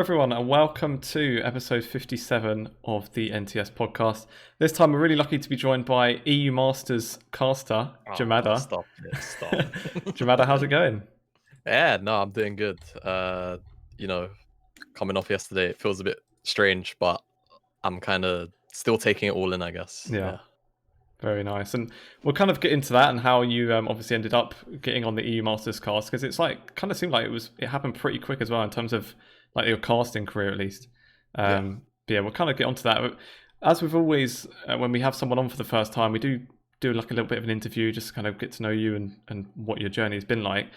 Everyone, and welcome to episode 57 of the NTS Podcast. This time, we're really lucky to be joined by EU Masters caster, Jamada. Stop it, stop. Jamada, how's it going? Yeah, no, I'm doing good. Coming off yesterday, it feels a bit strange, but I'm kind of still taking it all in, I guess. Yeah. Very nice. And we'll kind of get into that and how you obviously ended up getting on the EU Masters cast, because it's like kind of seemed like it happened pretty quick as well in terms of like your casting career at least. But yeah, we'll kind of get onto that. As we've always, when we have someone on for the first time, we do like a little bit of an interview just to kind of get to know you and what your journey has been like.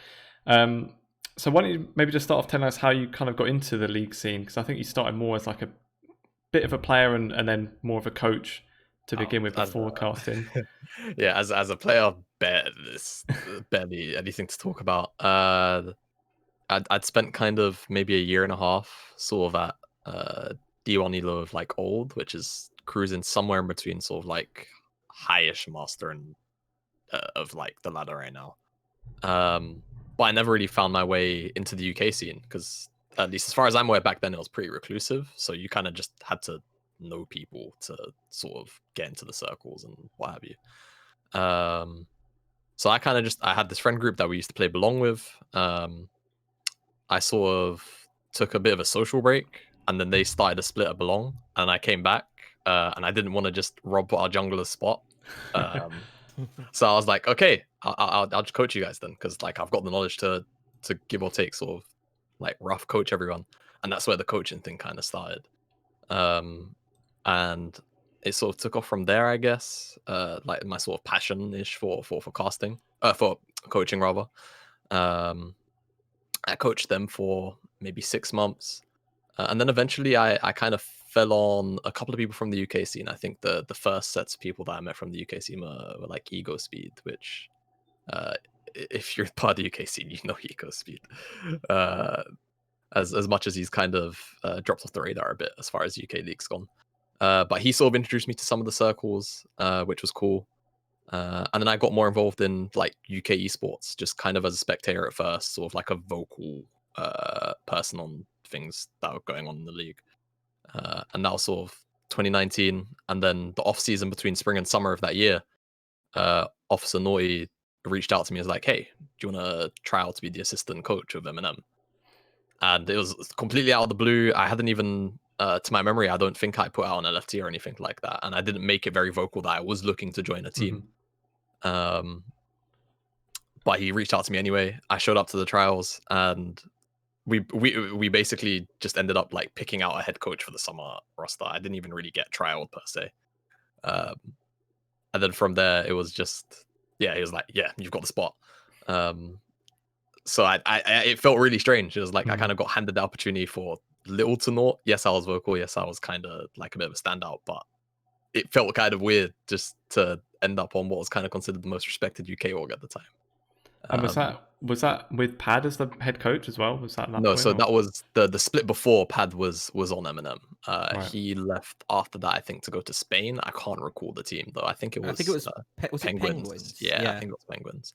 So why don't you maybe just start off telling us how you kind of got into the league scene? Because I think you started more as like a bit of a player and then more of a coach to begin with before casting. Yeah, as a player, there's barely anything to talk about. I'd spent kind of maybe a year and a half sort of at D1 Elo of like old, which is cruising somewhere in between sort of like highish master and of like the ladder right now. But I never really found my way into the UK scene because, at least as far as I'm aware, back then it was pretty reclusive. So you kind of just had to know people to sort of get into the circles and what have you. So I had this friend group that we used to play Belong with. I sort of took a bit of a social break, and then they started a split at Belong, and I came back, and I didn't want to just rob our jungler's spot. So I was like, okay, I'll just coach you guys then, because like I've got the knowledge to give or take, sort of like rough coach everyone, and that's where the coaching thing kind of started. And it sort of took off from there, I guess. Like my sort of passion-ish for casting, for coaching rather. I coached them for maybe 6 months, and then eventually I kind of fell on a couple of people from the UK scene. I think the first sets of people that I met from the UK scene were like Ego Speed, which if you're part of the UK scene, you know Ego Speed. As much as he's kind of dropped off the radar a bit as far as UK League's gone. But he sort of introduced me to some of the circles, which was cool. And then I got more involved in like UK Esports, just kind of as a spectator at first, sort of like a vocal person on things that were going on in the league. And that was sort of 2019. And then the off season between spring and summer of that year, Officer Naughty reached out to me and was like, hey, do you want to try out to be the assistant coach of M&M? And it was completely out of the blue. I hadn't even, to my memory, I don't think I put out an LFT or anything like that. And I didn't make it very vocal that I was looking to join a team. Mm-hmm. But he reached out to me anyway. I showed up to the trials, and we basically just ended up like picking out a head coach for the summer roster. I didn't even really get trialed per se. And then from there, it was just, he was like, yeah, you've got the spot. So it felt really strange. It was like I kind of got handed the opportunity for little to naught. Yes, I was vocal. Yes, I was kind of like a bit of a standout, but it felt kind of weird just to end up on what was kind of considered the most respected UK org at the time. And was that with Pad as the head coach as well? Was that no? Point, so that was the split before Pad was on M&M. Right. He left after that, I think, to go to Spain. I can't recall the team though. I think it was Penguins. Yeah, I think it was Penguins.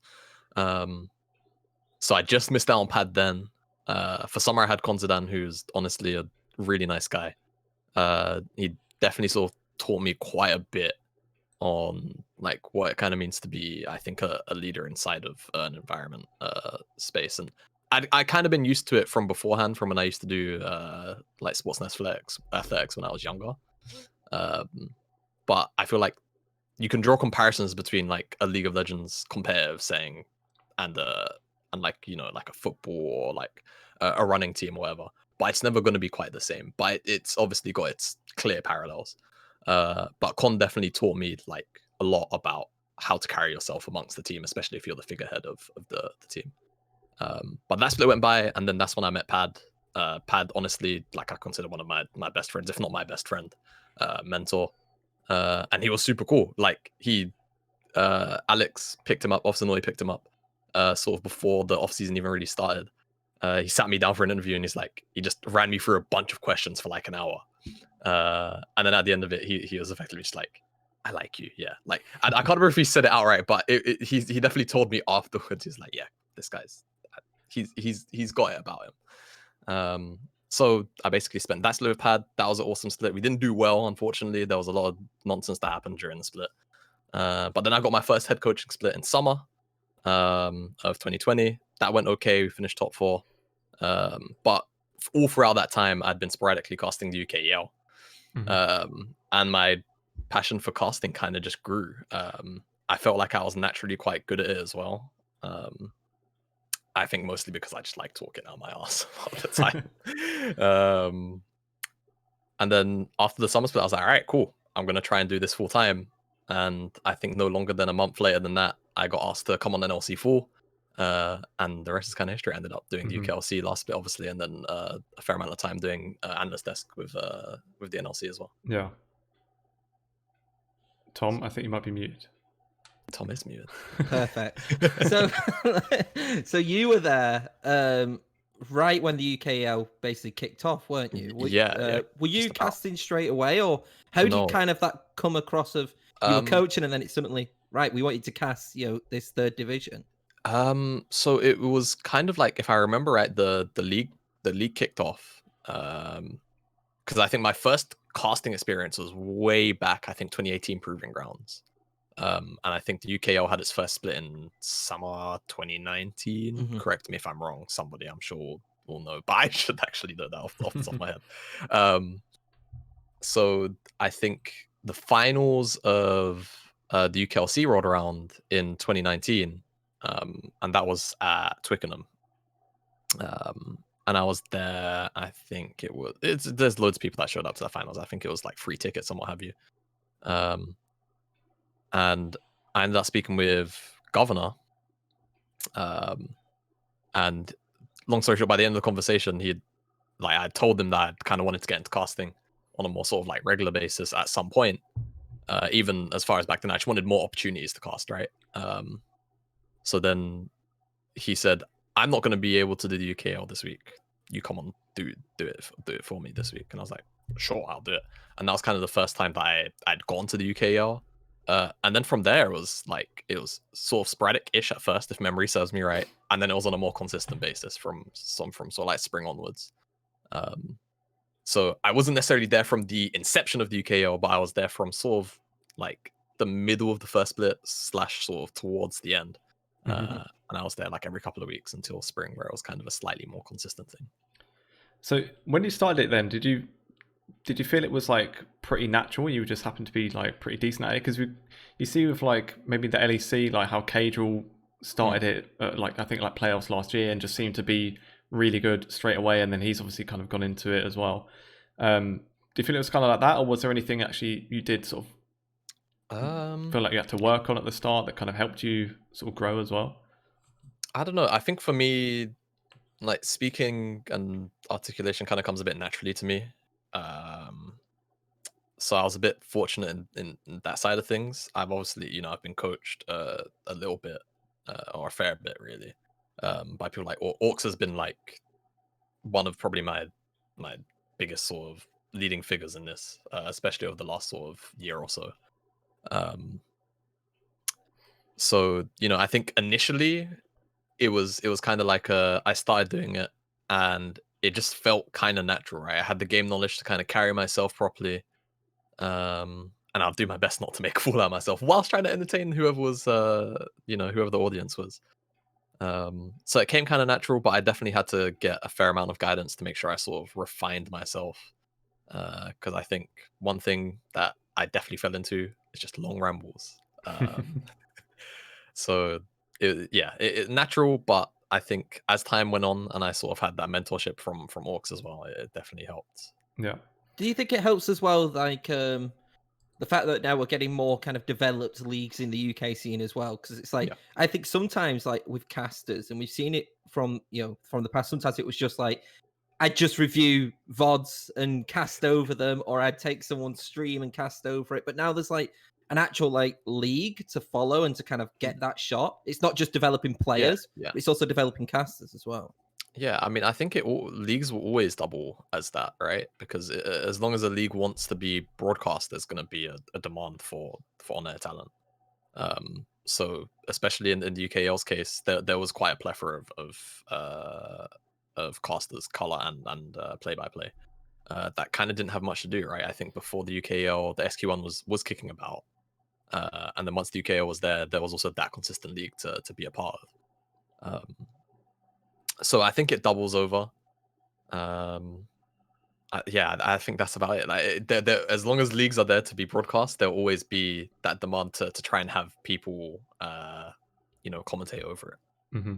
So I just missed out on Pad then. For summer, I had Konzadan, who's honestly a really nice guy. He definitely sort of taught me quite a bit on like what it kind of means to be, I think, a leader inside of an environment space. And I kind of been used to it from beforehand, from when I used to do like sports and athletics when I was younger. But I feel like you can draw comparisons between like a League of Legends competitive setting and like, you know, like a football or like a running team or whatever. But it's never going to be quite the same. But it's obviously got its clear parallels. But Con definitely taught me like a lot about how to carry yourself amongst the team, especially if you're the figurehead of the team. But that split went by, and then that's when I met Pad. Pad, honestly, like I consider one of my best friends, if not my best friend, mentor. And he was super cool. Like Alex picked him up, Officer Noi picked him up, sort of before the off season even really started. He sat me down for an interview, and he just ran me through a bunch of questions for like an hour. And then at the end of it, he was effectively just like, I like you, yeah. Like I can't remember if he said it outright, but he definitely told me afterwards. He's like, yeah, this guy's he's got it about him. So I basically spent that split with Pad. That was an awesome split. We didn't do well, unfortunately. There was a lot of nonsense that happened during the split. But then I got my first head coaching split in summer of 2020. That went okay. We finished top 4. But all throughout that time, I'd been sporadically casting the UKEL. And my passion for casting kind of just grew. I felt like I was naturally quite good at it as well. I think mostly because I just like talking out my ass all the time. And then after the summer split, I was like, all right, cool. I'm going to try and do this full time. And I think no longer than a month later than that, I got asked to come on NLC 4. And the rest is kind of history. I ended up doing the UKLC last bit, obviously, and then a fair amount of time doing analyst desk with the NLC as well. Yeah. Tom, I think you might be muted. Tom is muted. Perfect. So you were there right when the UKL basically kicked off, weren't you? Yeah. Were you casting straight away, or how did kind of that come across of you were coaching and then it's suddenly right? We want you to cast, this 3rd division. So it was kind of like, if I remember right, the league kicked off. Because I think my first casting experience was way back, I think 2018 Proving Grounds. And I think the UKL had its first split in summer 2019. Correct me if I'm wrong. Somebody I'm sure will know, but I should actually know that off the top of my head. So I think the finals of the UKLC rolled around in 2019, and that was at Twickenham. And I was there. I think there's loads of people that showed up to the finals. I think it was like free tickets and what have you. And I ended up speaking with Governor. And long story short, by the end of the conversation, I told him that I kind of wanted to get into casting on a more sort of like regular basis at some point. Even as far as back then, I just wanted more opportunities to cast, right? So then he said, I'm not going to be able to do the UKL this week. You come on, do it for me this week. And I was like, sure, I'll do it. And that was kind of the first time that I'd gone to the UKL. And then from there, it was sort of sporadic-ish at first, if memory serves me right. And then it was on a more consistent basis from sort of like spring onwards. So I wasn't necessarily there from the inception of the UKL, but I was there from sort of like the middle of the first split / sort of towards the end. And I was there like every couple of weeks until spring, where it was kind of a slightly more consistent thing. So when you started it then, did you feel it was like pretty natural? You just happened to be like pretty decent at it? Because you see with like maybe the LEC, like how Cadrel started it, like I think like playoffs last year, and just seemed to be really good straight away. And then he's obviously kind of gone into it as well. Do you feel it was kind of like that, or was there anything actually you did sort of feel like you had to work on at the start that kind of helped you sort of grow as well? I don't know. I think for me, like speaking and articulation kind of comes a bit naturally to me. So I was a bit fortunate in that side of things. I've obviously, I've been coached a little bit, or a fair bit really, by people like Orcs has been like one of probably my biggest sort of leading figures in this, especially over the last sort of year or so. So, I think initially it was kind of like I started doing it and it just felt kind of natural, right? I had the game knowledge to kind of carry myself properly. And I'll do my best not to make a fool out of myself whilst trying to entertain whoever was, whoever the audience was. So it came kind of natural, but I definitely had to get a fair amount of guidance to make sure I sort of refined myself. Because I think one thing that I definitely fell into is just long rambles. So it natural, but I think as time went on and I sort of had that mentorship from Orcs as well, it definitely helped. Yeah. Do you think it helps as well, like the fact that now we're getting more kind of developed leagues in the UK scene as well? Because it's like, I think sometimes like with casters, and we've seen it from the past, sometimes it was just like, I'd just review VODs and cast over them, or I'd take someone's stream and cast over it. But now there's like an actual like league to follow and to kind of get that shot. It's not just developing players, but it's also developing casters as well. Yeah, I mean, I think leagues will always double as that, right? Because as long as a league wants to be broadcast, there's going to be a demand for on-air talent. So especially in the UKL's case, there was quite a plethora of casters, color and play-by-play. That kind of didn't have much to do, right? I think before the UKEL, the SQ1 was kicking about, and then once the UKEL was there was also that consistent league to be a part of. So I think it doubles over. Yeah, I think that's about it. Like, as long as leagues are there to be broadcast, there'll always be that demand to try and have people, commentate over it. Mm-hmm.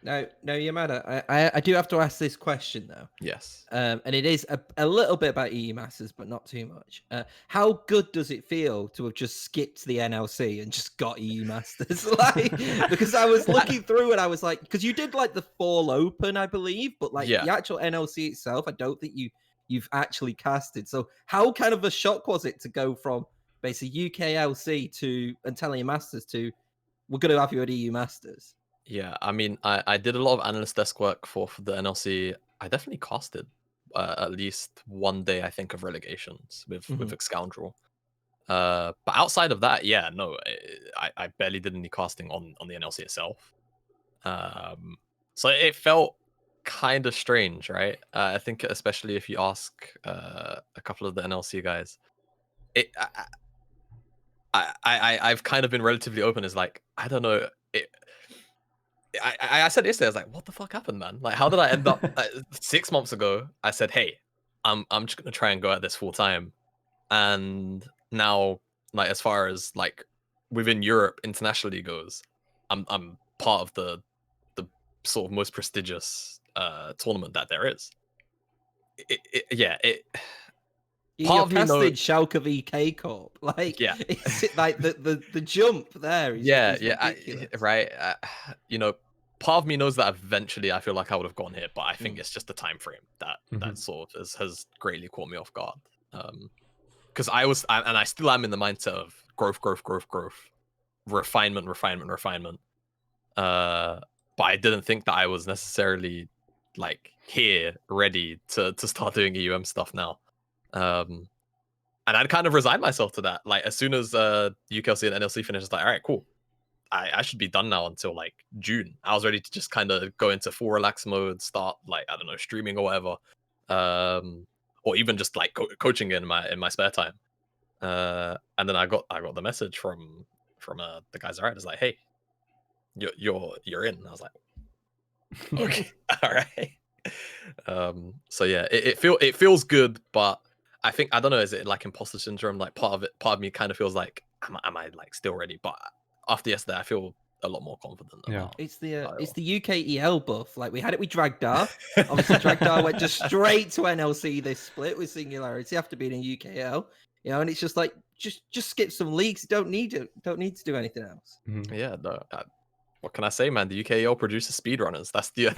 No, Yamada, I do have to ask this question though. Yes. And it is a little bit about EU Masters, but not too much. How good does it feel to have just skipped the NLC and just got EU Masters? Like, because I was looking through and I was like, because you did like the Fall Open, I believe, but like the actual NLC itself, I don't think you've actually casted. So how kind of a shock was it to go from basically UKLC and telling your Masters to we're going to have you at EU Masters? Yeah, I mean, I did a lot of analyst desk work for the NLC. I definitely casted at least one day, I think, of relegations with Scoundrel. But outside of that, yeah, no, I barely did any casting on the NLC itself. So it felt kind of strange, right? I think especially if you ask a couple of the NLC guys, I've kind of been relatively open. Is like, I don't know. I said yesterday, I was like, what the fuck happened, man? Like, how did I end up 6 months ago? I said, hey, I'm just gonna try and go at this full time. And now, like, as far as like within Europe internationally goes, I'm part of the sort of most prestigious tournament that there is. You're casting Schalke v K Corp. Like, yeah, it's like the jump there is right. Part of me knows that eventually I feel like I would have gone here, but I think it's just the time frame that sort of has greatly caught me off guard. Because I still am in the mindset of growth, refinement. But I didn't think that I was necessarily like here ready to start doing EUM stuff now. And I'd kind of resigned myself to that. Like, as soon as UKLC and NLC finished, it's like, all right, cool. I should be done now until like June. I was ready to just kind of go into full relax mode, start like, I don't know, streaming or whatever, or even just like coaching in my spare time. And then I got the message from the guys at It's like, hey, you're in. And I was like, okay, all right. So yeah, it feels good, but I think, I don't know, is it like imposter syndrome? Like, part of me kind of feels like, am I like still ready? But after yesterday, I feel a lot more confident. Yeah, it's the UKEL buff. Like, we had it with Dragdar. Obviously, Dragdar went just straight to NLC. This split with Singularity after being in UKL. And it's just like just skip some leagues. Don't need to do anything else. Mm-hmm. Yeah, no. What can I say, man? The UKEL produces speedrunners. That's the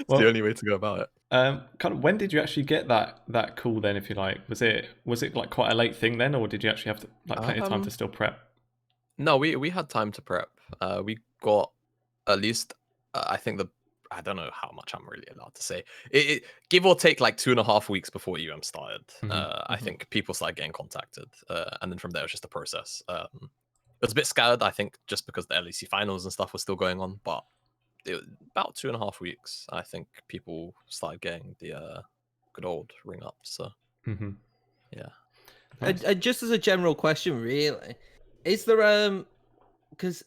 the only way to go about it. Kind of, when did you actually get that call then, if you like? Was it like quite a late thing then, or did you actually have to like plenty of time to still prep? No, we had time to prep. We got at least I think I don't know how much I'm really allowed to say. It give or take like 2.5 weeks before EUM started. I think people started getting contacted, and then from there it was just a process. It was a bit scattered, I think, just because the LEC finals and stuff was still going on, but about 2.5 weeks, I think people started getting the good old ring up. So yeah. Nice. And just as a general question, really, is there because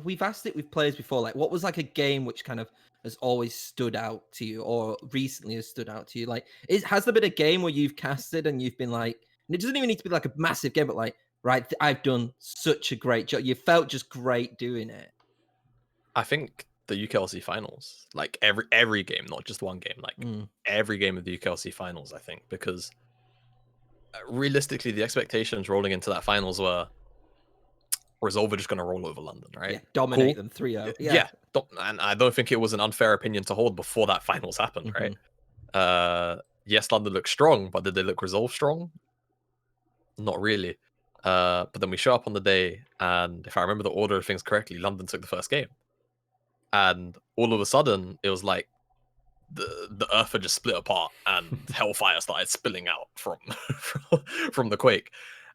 we've asked it with players before, like, what was like a game which kind of has always stood out to you, or recently has stood out to you? Like, has there been a game where you've casted and you've been like, and it doesn't even need to be like a massive game, but like, right, I've done such a great job. You felt just great doing it. I think the UKLC finals, like every game, not just one game, like every game of the UKLC finals, I think, because realistically, the expectations rolling into that finals were Resolve are just going to roll over London, right? Yeah, dominate them 3-0. Yeah. And I don't think it was an unfair opinion to hold before that finals happened, right? Yes, London looked strong, but did they look Resolve strong? Not really. But then we show up on the day, and if I remember the order of things correctly, London took the first game. And all of a sudden, it was like the earth had just split apart, and hellfire started spilling out from the quake.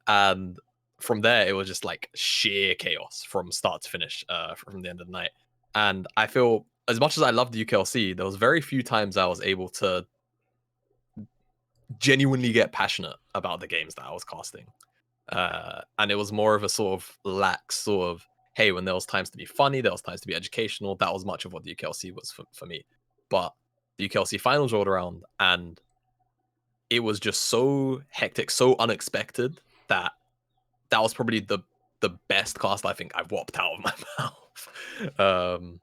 And from there, it was just like sheer chaos from start to finish from the end of the night. And I feel as much as I loved UKLC, there was very few times I was able to genuinely get passionate about the games that I was casting. And it was more of a sort of lax sort of, hey, when there was times to be funny, there was times to be educational. That was much of what the UKLC was for me. But the UKLC finals rolled around, and it was just so hectic, so unexpected that was probably the best cast I think I've whopped out of my mouth.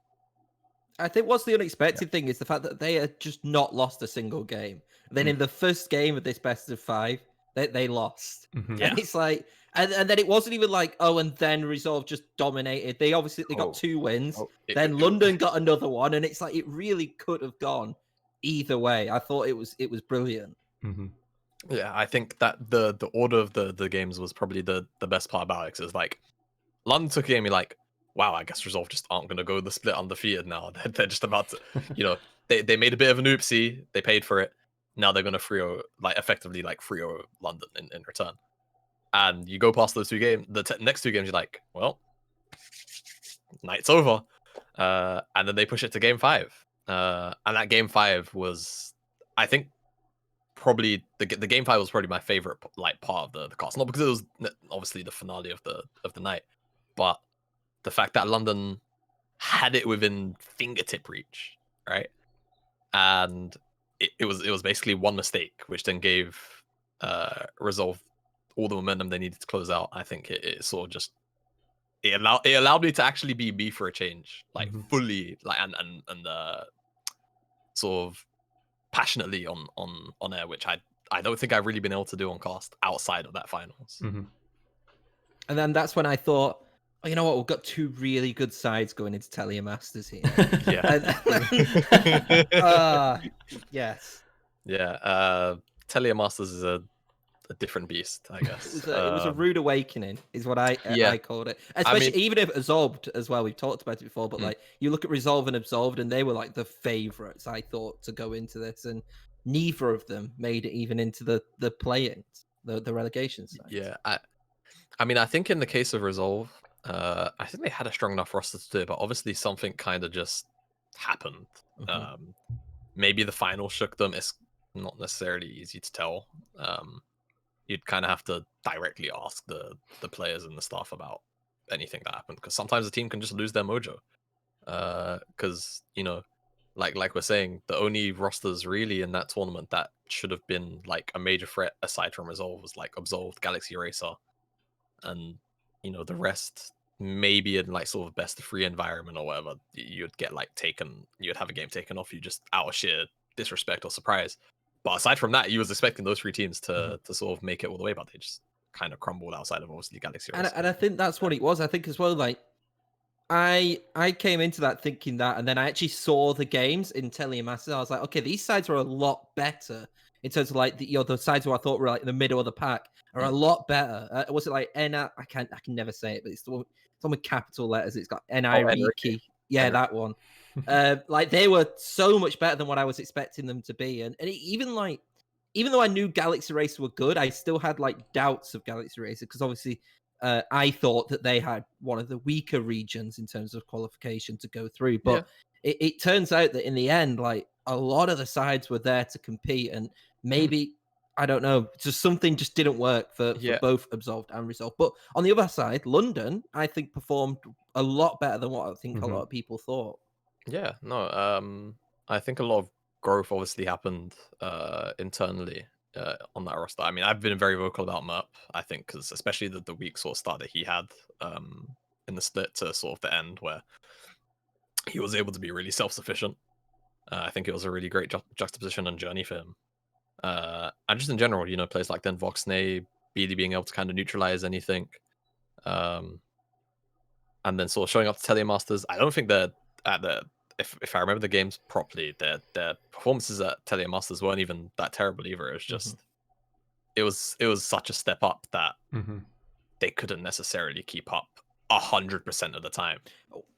I think what's the unexpected thing is the fact that they had just not lost a single game. Then in the first game of this best of 5, they lost. Yeah. And it's like, and then it wasn't even like, oh, and then Resolve just dominated. They got 2 wins. Then London got another one, and it's like it really could have gone either way. I thought it was brilliant. Yeah, I think that the order of the games was probably the best part about it. 'Cause it's like London took a game, you're like, wow, I guess Resolve just aren't going to go the split undefeated now. They're just about to, they made a bit of an oopsie. They paid for it. Now they're going to effectively 3-0 London in return. And you go past those 2 games, the next 2 games, you're like, well, night's over. And then they push it to game 5. And that game 5 was, I think, probably the game 5 was probably my favorite part of the cast. Not because it was obviously the finale of the night, but the fact that London had it within fingertip reach, right? And it was basically one mistake, which then gave Resolve all the momentum they needed to close out. I think it sort of just it allowed me to actually be me for a change, fully, and sort of passionately on air, which I don't think I've really been able to do on cast outside of that finals. And then that's when I thought, oh, you know what? We've got 2 really good sides going into Telia Masters here. Yes. Yeah. Telia Masters is a different beast, I guess. It was a rude awakening, is what I called it. Especially even if Absolved as well. We've talked about it before, but you look at Resolve and Absolved, and they were like the favorites, I thought, to go into this, and neither of them made it even into the play-ins, the relegation side. Yeah, I think in the case of Resolve, I think they had a strong enough roster to do it, but obviously something kind of just happened. Maybe the final shook them. It's not necessarily easy to tell. You'd kind of have to directly ask the players and the staff about anything that happened, because sometimes the team can just lose their mojo. Because like we're saying, the only rosters really in that tournament that should have been a major threat aside from Resolve was Absolved, Galaxy Racer, and the rest maybe in sort of best of 3 environment or whatever, you'd get you'd have a game taken off you just out of sheer disrespect or surprise. But aside from that, you was expecting those 3 teams to sort of make it all the way, but they just kind of crumbled outside of obviously Galaxy Racer. And I think that's what it was. I think as well, I came into that thinking that, and then I actually saw the games in Telia Masters. I was like, okay, these sides are a lot better in terms of the sides who I thought were in the middle of the pack are a lot better. Was it Enna? I can never say it, but it's the one with capital letters. It's got Enrique. Yeah, that one. They were so much better than what I was expecting them to be, and even though I knew Galaxy Racer were good, I still had doubts of Galaxy Racer, because obviously I thought that they had one of the weaker regions in terms of qualification to go through. But it turns out that in the end, a lot of the sides were there to compete, and maybe I don't know, just something just didn't work for both Absolved and Resolve. But on the other side, London, I think, performed a lot better than what I think a lot of people thought. Yeah, no, I think a lot of growth obviously happened internally on that roster. I mean, I've been very vocal about Merp, I think, because especially the weak sort of start that he had in the split to sort of the end, where he was able to be really self-sufficient. I think it was a really great juxtaposition and journey for him. And just in general, players like then Voxnay, BD being able to kind of neutralize anything. And then sort of showing up to Telia Masters. I don't think they're at if I remember the games properly, their performances at Telia Masters weren't even that terrible either. It was just it was such a step up that they couldn't necessarily keep up 100% of the time.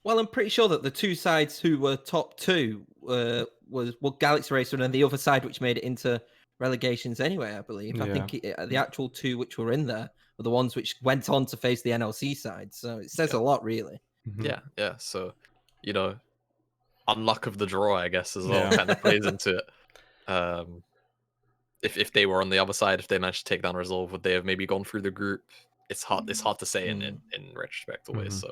Well, I'm pretty sure that the 2 sides who were top 2 was Galaxy Racer, and then the other side which made it into relegations anyway, I believe. I think the actual 2 which were in there were the ones which went on to face the NLC side. So it says a lot, really. Yeah. So, unluck of the draw, I guess, as well, kind of plays into it. If they were on the other side, if they managed to take down Resolve, would they have maybe gone through the group? It's hard to say in retrospect always. So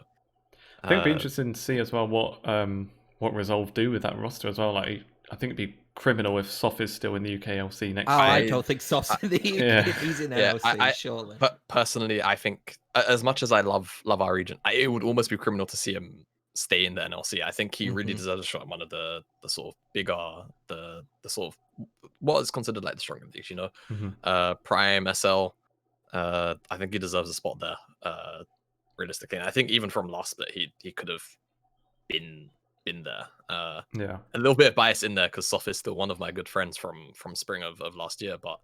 I think it'd be interesting to see as well what Resolve do with that roster as well. Like, I think it'd be criminal if Sof is still in the UKLC next year. I don't think Sof's in the UK. If he's in LC, surely. But personally, I think as much as I love our region, it would almost be criminal to see him stay in the NLC. I think he really deserves a shot in one of the sort of bigger, the sort of what is considered like the stronger leagues, you know, Prime, SL. I think he deserves a spot there. Realistically, and I think even from last split, he could have been there. A little bit of bias in there because Sof is still one of my good friends from spring of last year, but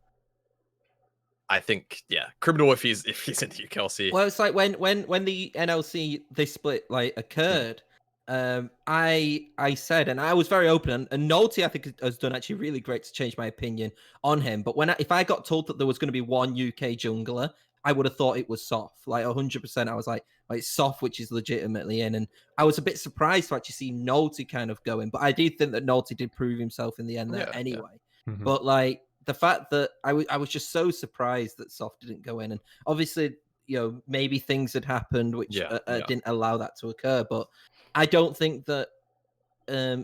I think criminal if he's in the UKLC. Well, it's like when the NLC this split like occurred, I said, and I was very open, and Nolte I think has done actually really great to change my opinion on him. But if I got told that there was going to be one UK jungler, I would have thought it was Sof, like 100%. I was like it's Sof, which is legitimately in, and I was a bit surprised to actually see Nolte kind of going. But I do think that Nolte did prove himself in the end there anyway. But like the fact that I was just so surprised that Sof didn't go in, and obviously maybe things had happened which didn't allow that to occur. But I don't think that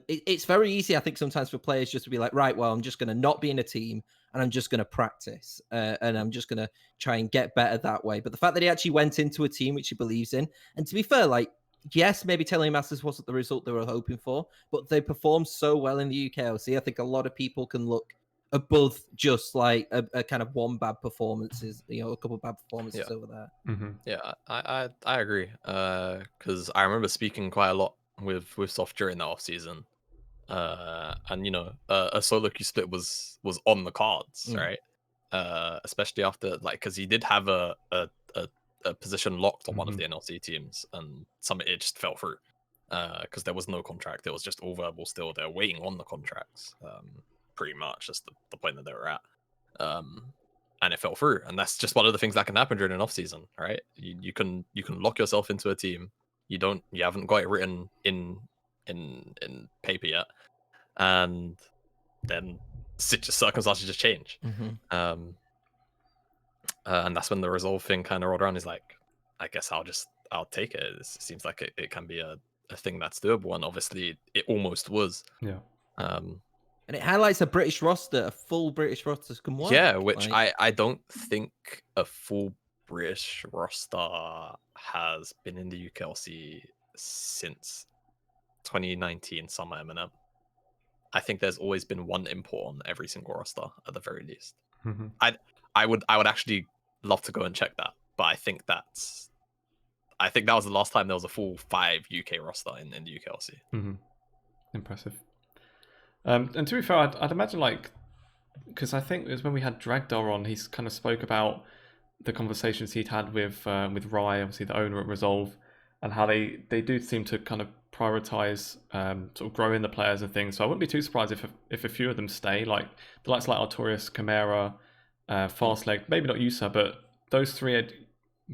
it's very easy, I think, sometimes for players just to be like, right, well, I'm just going to not be in a team and I'm just going to practice and I'm just going to try and get better that way. But the fact that he actually went into a team which he believes in, and to be fair, like, yes, maybe Telling Masters wasn't the result they were hoping for, but they performed so well in the UKLC. I think a lot of people can look above just like a kind of one bad performances, a couple of bad performances over there. Yeah, I agree. Because I remember speaking quite a lot with Sof during the off season, and a solo queue split was on the cards, right? Especially after because he did have a position locked on one of the NLC teams, and it just fell through because there was no contract. It was just all verbal still. They're waiting on the contracts. Pretty much just the point that they were at, and it fell through. And that's just one of the things that can happen during an off season, right? You can lock yourself into a team. You haven't got it written in paper yet, and then circumstances just change. And that's when the Resolve thing kind of rolled around. Is like, I guess I'll take it. It seems like it can be a thing that's doable, and obviously it almost was. And it highlights a British roster, a full British roster can work. Yeah, which I don't think a full British roster has been in the UKLC since 2019 summer M&M. I think there's always been one import on every single roster at the very least. I would actually love to go and check that, but I think that was the last time there was a full 5 UK roster in the UKLC. Impressive. And to be fair, I'd imagine because I think it was when we had Dragdar on, he's kind of spoke about the conversations he'd had with Rye, obviously the owner at Resolve, and how they do seem to kind of prioritize sort of growing the players and things. So I wouldn't be too surprised if a few of them stay, like the likes like Artorias, Chimera, Fastleg, maybe not Yusa, but those three I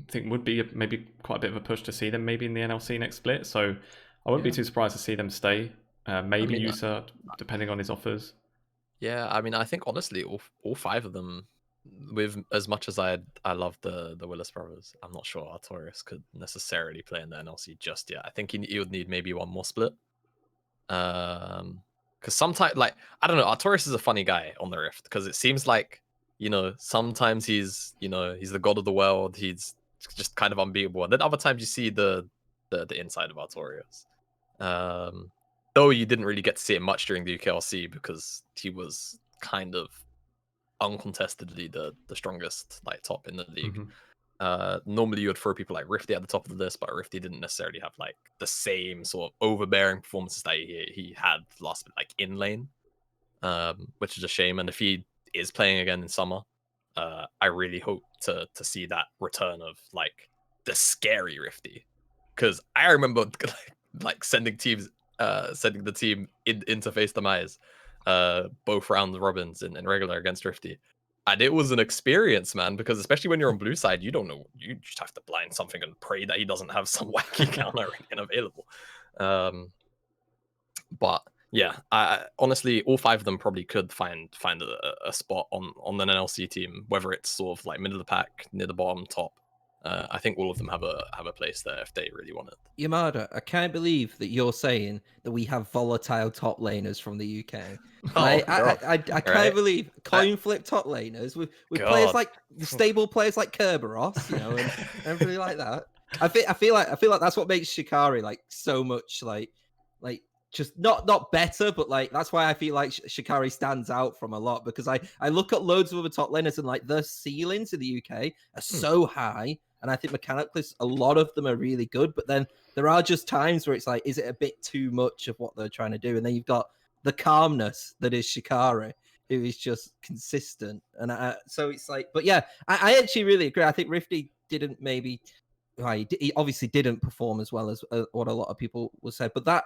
think would be maybe quite a bit of a push to see them maybe in the NLC next split. So I wouldn't be too surprised to see them stay. Maybe Yusa, depending on his offers. Yeah, I mean, I think honestly, all 5 of them, with as much as I love the Willis brothers, I'm not sure Artorias could necessarily play in the NLC just yet. I think he would need maybe one more split. Because sometimes, I don't know, Artorias is a funny guy on the Rift because it seems like, sometimes he's the god of the world, he's just kind of unbeatable, and then other times you see the inside of Artorias. Though you didn't really get to see it much during the UKLC because he was kind of uncontestedly the strongest top in the league. Normally you would throw people like Rifty at the top of the list, but Rifty didn't necessarily have the same sort of overbearing performances that he had last in lane, which is a shame. And if he is playing again in summer, I really hope to see that return of the scary Rifty, because I remember sending the team into face demise both round robins in regular against Rifty, and it was an experience, man, because especially when you're on blue side, you don't know, you just have to blind something and pray that he doesn't have some wacky counter available. But yeah, I honestly, all 5 of them probably could find a spot on an NLC team, whether it's sort of like middle of the pack, near the bottom, top. I think all of them have a place there if they really want it. Jamada, I can't believe that you're saying that we have volatile top laners from the UK. Oh, Like, God. I can't Right. believe coin flip top laners with God. players like stable players like Kerberos, you know, and everything like that. I feel like that's what makes Shikari like so much like just not better, but like that's why I feel like Shikari stands out from a lot, because I look at loads of other top laners and like their ceilings in the UK are so high, and I think mechanically a lot of them are really good, but then there are just times where it's like, is it a bit too much of what they're trying to do? And then you've got the calmness that is Shikari, who is just consistent, and so it's like, but yeah, I actually really agree. I think Rifty didn't maybe. He obviously didn't perform as well as what a lot of people will say, but that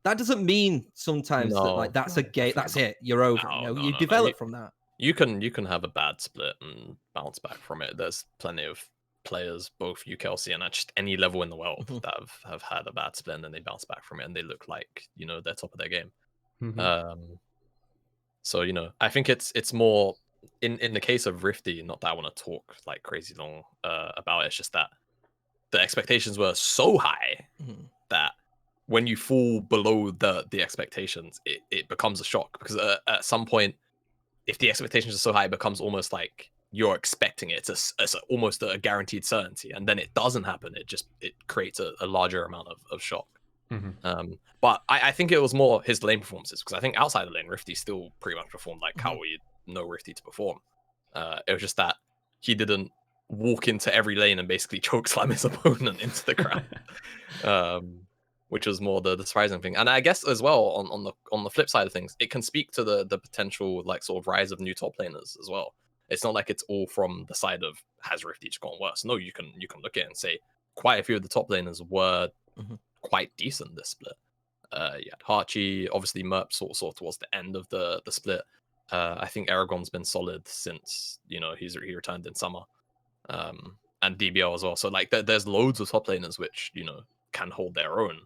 doesn't mean sometimes that like that's a game. That's it. You're over. You develop from that. You can have a bad split and bounce back from it. There's plenty of players, both UKLC and at just any level in the world, that have had a bad split and then they bounce back from it and they look like, you know, they're top of their game. So, you know, I think it's more in the case of Rifty, not that I want to talk like crazy long about it. It's just that the expectations were so high that when you fall below the expectations, it becomes a shock, because at some point, if the expectations are so high, it becomes almost like you're expecting it. It's almost a guaranteed certainty, and then it doesn't happen. It creates a larger amount of shock. But I think it was more his lane performances, because I think outside the lane, Rifty still pretty much performed like how we know Rifty to perform. It was just that he didn't walk into every lane and basically chokeslam his opponent into the ground, which was more the surprising thing. And I guess as well on the flip side of things, it can speak to the potential like sort of rise of new top laners as well. It's not like it's all from the side of has Rifty just gone worse. No, you can look at it and say quite a few of the top laners were quite decent this split. You had Hachi, obviously Merp sort of towards the end of the split. I think Aragon's been solid since, you know, he returned in summer. And DBL as well. So like there's loads of top laners which, you know, can hold their own.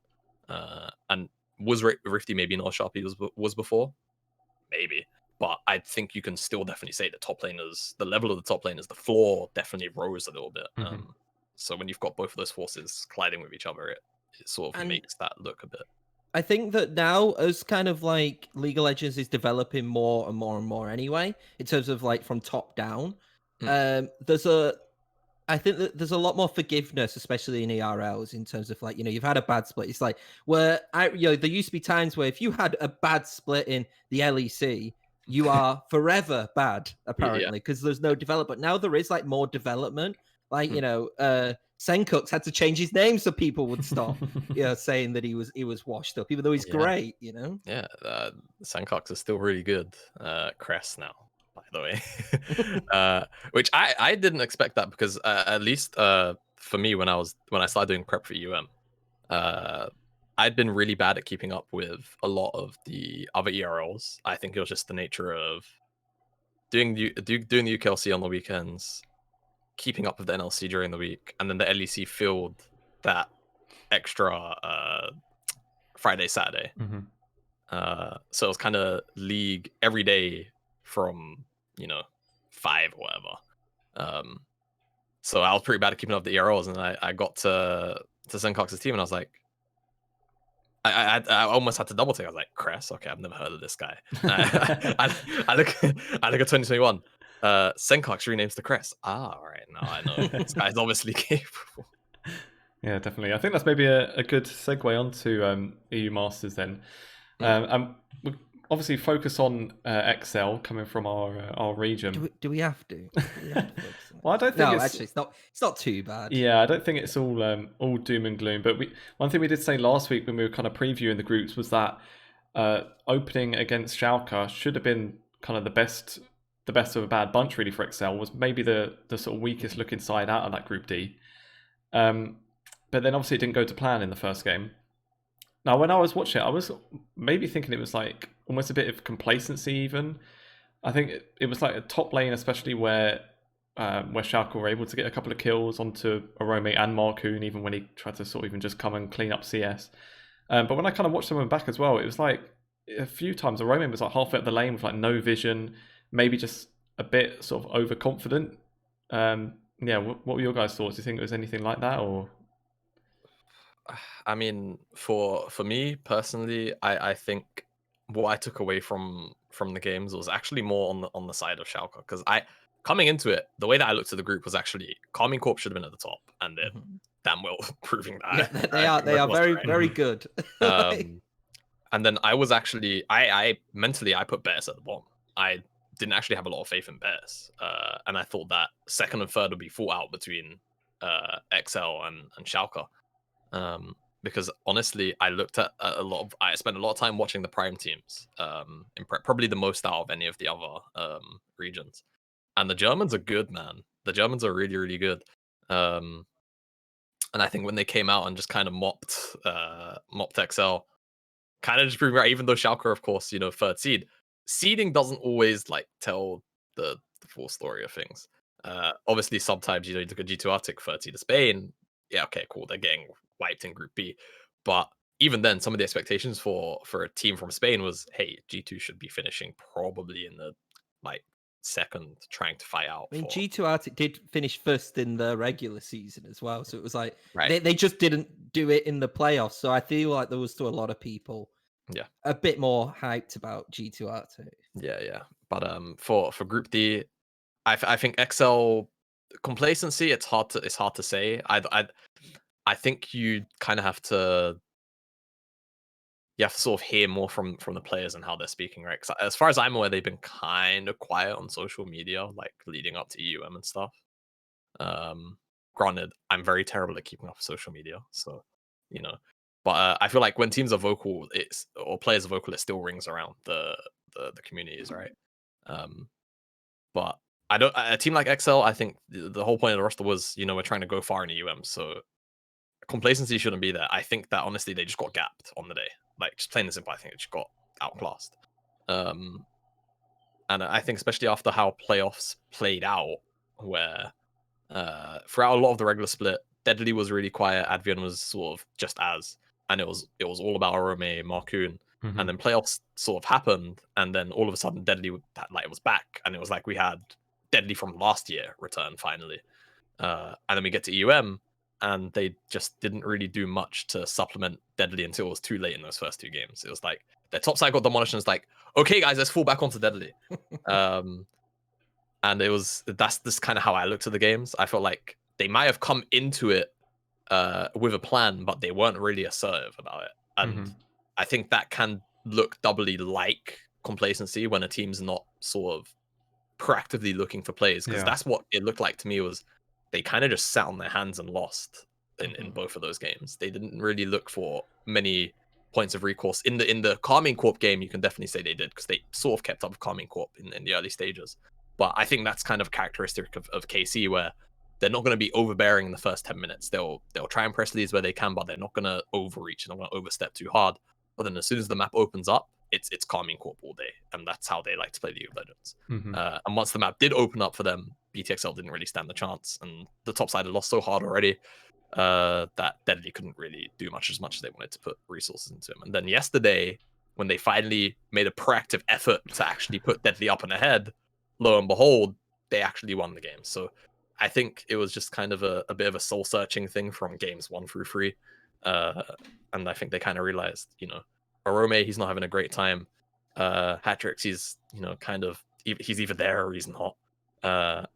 And was Rifty maybe not as sharp he was before? Maybe. But I think you can still definitely say the top laners, the level of the top laners, the floor definitely rose a little bit. So when you've got both of those forces colliding with each other, it sort of makes that look a bit. I think that now, as kind of like League of Legends is developing more and more and more anyway, in terms of like from top down, I think that there's a lot more forgiveness, especially in ERLs, in terms of like, you know, you've had a bad split. It's like there used to be times where if you had a bad split in the LEC, you are forever bad, apparently, because there's no development. Now there is like more development. Like, you know, Senkux had to change his name so people would stop saying that he was washed up, even though he's great, you know? Yeah, Senkux is still really good. Cress now, by the way. Which I didn't expect that, because at least for me, when I started doing prep for EUM, I'd been really bad at keeping up with a lot of the other ERLs. I think it was just the nature of doing the UKLC on the weekends, keeping up with the NLC during the week, and then the LEC filled that extra Friday, Saturday. So it was kind of league every day from, you know, 5 or whatever. So I was pretty bad at keeping up the ERLs, and I got to Sencox's team, and I was like, I almost had to double take. I was like, Cress, okay, I've never heard of this guy. I look at 2021. Sencox renames to Cress. All right, now I know this guy's obviously capable. Yeah, definitely. I think that's maybe a good segue onto EU Masters then. We obviously focus on XL coming from our region. Do we have to? Well, I don't think actually, it's not too bad. Yeah, I don't think it's all doom and gloom. But one thing we did say last week when we were kind of previewing the groups was that opening against Schalke should have been kind of the best of a bad bunch really for XL. Was maybe the sort of weakest looking side out of that Group D. But then obviously it didn't go to plan in the first game. Now, when I was watching it, I was maybe thinking it was like almost a bit of complacency even. I think it was like a top lane, especially where Schalke were able to get a couple of kills onto Arome and Markoon, even when he tried to sort of even just come and clean up CS. But when I kind of watched them back as well, it was like a few times the Roman was like halfway up the lane with like no vision, maybe just a bit sort of overconfident. Yeah, what were your guys' thoughts? Do you think it was anything like that, or? I mean, for me personally, I think what I took away from the games was actually more on the side of Schalke, because coming into it, the way that I looked at the group was actually Carmine Corp should have been at the top, and they're damn well proving that. Yeah, they are very very good. And then I was actually I mentally I put Bears at the bottom. I didn't actually have a lot of faith in Bears, and I thought that second and third would be fought out between XL and Schalke. Because honestly, I looked at I spent a lot of time watching the Prime teams, probably the most out of any of the other regions. And the Germans are good, man. The Germans are really, really good. And I think when they came out and just kind of mopped XL, kind of just proving right, even though Schalke, of course, third seed, seeding doesn't always like tell the full story of things. Obviously, sometimes, you look at G2 Arctic, third seed of Spain. Yeah, okay, cool. They're getting wiped in Group B. But even then, some of the expectations for a team from Spain was, hey, G2 should be finishing probably in the second, trying to fight out. I mean, G2 Arctic did finish first in the regular season as well, so it was like right. they just didn't do it in the playoffs. So I feel like there was still a lot of people, a bit more hyped about G2 Arctic. Yeah. But for Group D, I think XL complacency. It's hard to say. I think you kind of have to. You have to sort of hear more from the players and how they're speaking, right? Because as far as I'm aware, they've been kind of quiet on social media, like leading up to EUM and stuff. Granted, I'm very terrible at keeping up with social media, so but I feel like when teams are vocal, or players are vocal, it still rings around the communities, right? But a team like XL, I think the whole point of the roster was, we're trying to go far in EUM, so complacency shouldn't be there. I think that honestly they just got gapped on the day. Like, just plain and simple, I think it just got outclassed. And I think especially after how playoffs played out, where throughout a lot of the regular split, Deadly was really quiet, Advian was sort of just as, and it was all about Arome, Marcoon. And then playoffs sort of happened, and then all of a sudden Deadly it was back, and it was like we had Deadly from last year return finally. And then we get to EUM, and they just didn't really do much to supplement Deadly until it was too late in those first two games. It was like their top side got demolished, and it's like, okay, guys, let's fall back onto Deadly. And that's just kind of how I looked at the games. I felt like they might have come into it with a plan, but they weren't really assertive about it. And I think that can look doubly like complacency when a team's not sort of proactively looking for plays, because that's what it looked like to me. Was they kind of just sat on their hands and lost in both of those games. They didn't really look for many points of recourse. In the Carmine Corp game, you can definitely say they did, because they sort of kept up with Carmine Corp in the early stages. But I think that's kind of characteristic of KC, where they're not going to be overbearing in the first 10 minutes. They'll try and press leads where they can, but they're not going to overreach and not going to overstep too hard. But then as soon as the map opens up, it's Carmine Corp all day, and that's how they like to play League of Legends. And once the map did open up for them, BTXL didn't really stand the chance, and the top side had lost so hard already that Deadly couldn't really do much as they wanted to put resources into him. And then yesterday, when they finally made a proactive effort to actually put Deadly up and ahead, lo and behold, they actually won the game. So I think it was just kind of a bit of a soul-searching thing from games 1 through 3. And I think they kind of realized, Arome, he's not having a great time. Hatrix, he's, he's either there or he's not.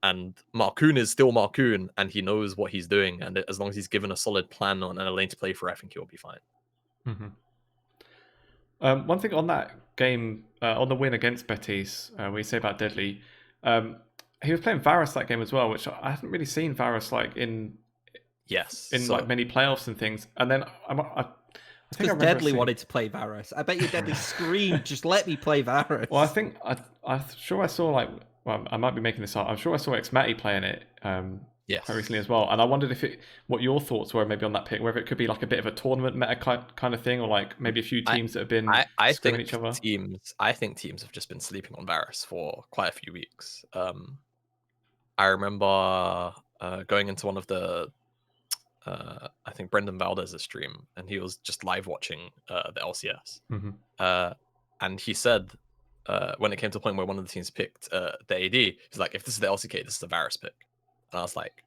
And Marcoon is still Marcoon, and he knows what he's doing. And as long as he's given a solid plan and a lane to play for, I think he'll be fine. One thing on that game, on the win against Betis, we say about Deadly, he was playing Varus that game as well, which I haven't really seen Varus in many playoffs and things. And then I think because Deadly wanted to play Varus. I bet you Deadly screamed, "Just let me play Varus." Well, I think I'm sure I saw well, I might be making this up. I'm sure I saw Xmati playing it quite recently as well. And I wondered what your thoughts were maybe on that pick, whether it could be like a bit of a tournament meta kind of thing, or like maybe a few teams that have been screaming each other. I think teams have just been sleeping on Varus for quite a few weeks. I remember going into one of the I think Brendan Valdez's stream, and he was just live watching the LCS. Mm-hmm. And he said when it came to the point where one of the teams picked the AD, he's like, if this is the LCK, this is the Varus pick. And I was like,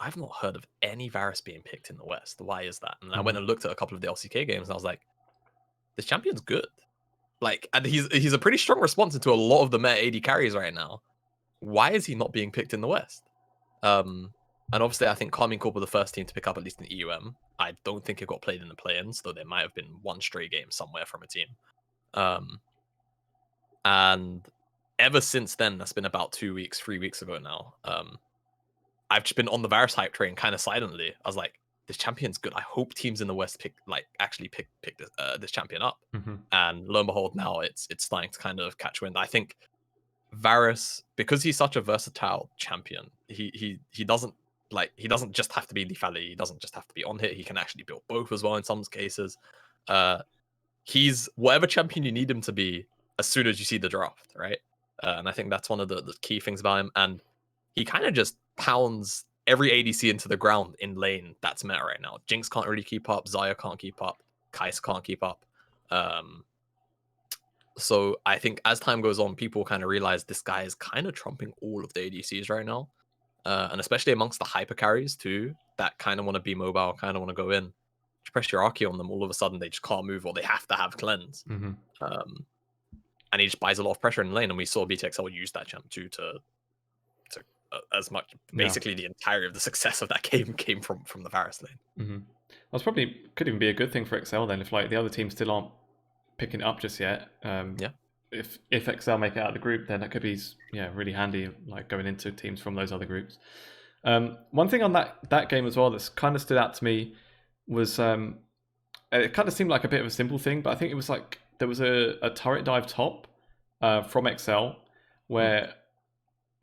I've not heard of any Varus being picked in the West. Why is that? And I went and looked at a couple of the LCK games, and I was like, this champion's good. Like, and he's a pretty strong response into a lot of the meta AD carries right now. Why is he not being picked in the West? And obviously, I think Carmine Corp were the first team to pick up at least an EUM. I don't think it got played in the play-ins, though there might have been one stray game somewhere from a team. And ever since then, that's been about 2 weeks, 3 weeks ago now. I've just been on the Varus hype train kind of silently. I was like, this champion's good. I hope teams in the West actually pick this champion up. And lo and behold, now it's starting to kind of catch wind. I think Varus, because he's such a versatile champion, he doesn't just have to be Lethality. He doesn't just have to be on hit. He can actually build both as well in some cases. He's whatever champion you need him to be as soon as you see the draft, right? And I think that's one of the key things about him. And he kind of just pounds every ADC into the ground in lane that's meta right now. Jinx can't really keep up. Xayah can't keep up. Kais can't keep up. So I think as time goes on, people kind of realize this guy is kind of trumping all of the ADCs right now. And especially amongst the hyper carries too, that kind of want to be mobile, kind of want to go in. You press your Archie on them, all of a sudden they just can't move or they have to have cleanse. And he just buys a lot of pressure in the lane, and we saw BTXL use that champ too to as much. Basically, the entirety of the success of that game came from the Varus lane. That's probably could even be a good thing for XL then, if like the other teams still aren't picking it up just yet. If XL make it out of the group, then that could be really handy, like going into teams from those other groups. One thing on that game as well that's kind of stood out to me was it kind of seemed like a bit of a simple thing, but I think it was like there was a turret dive top from XL where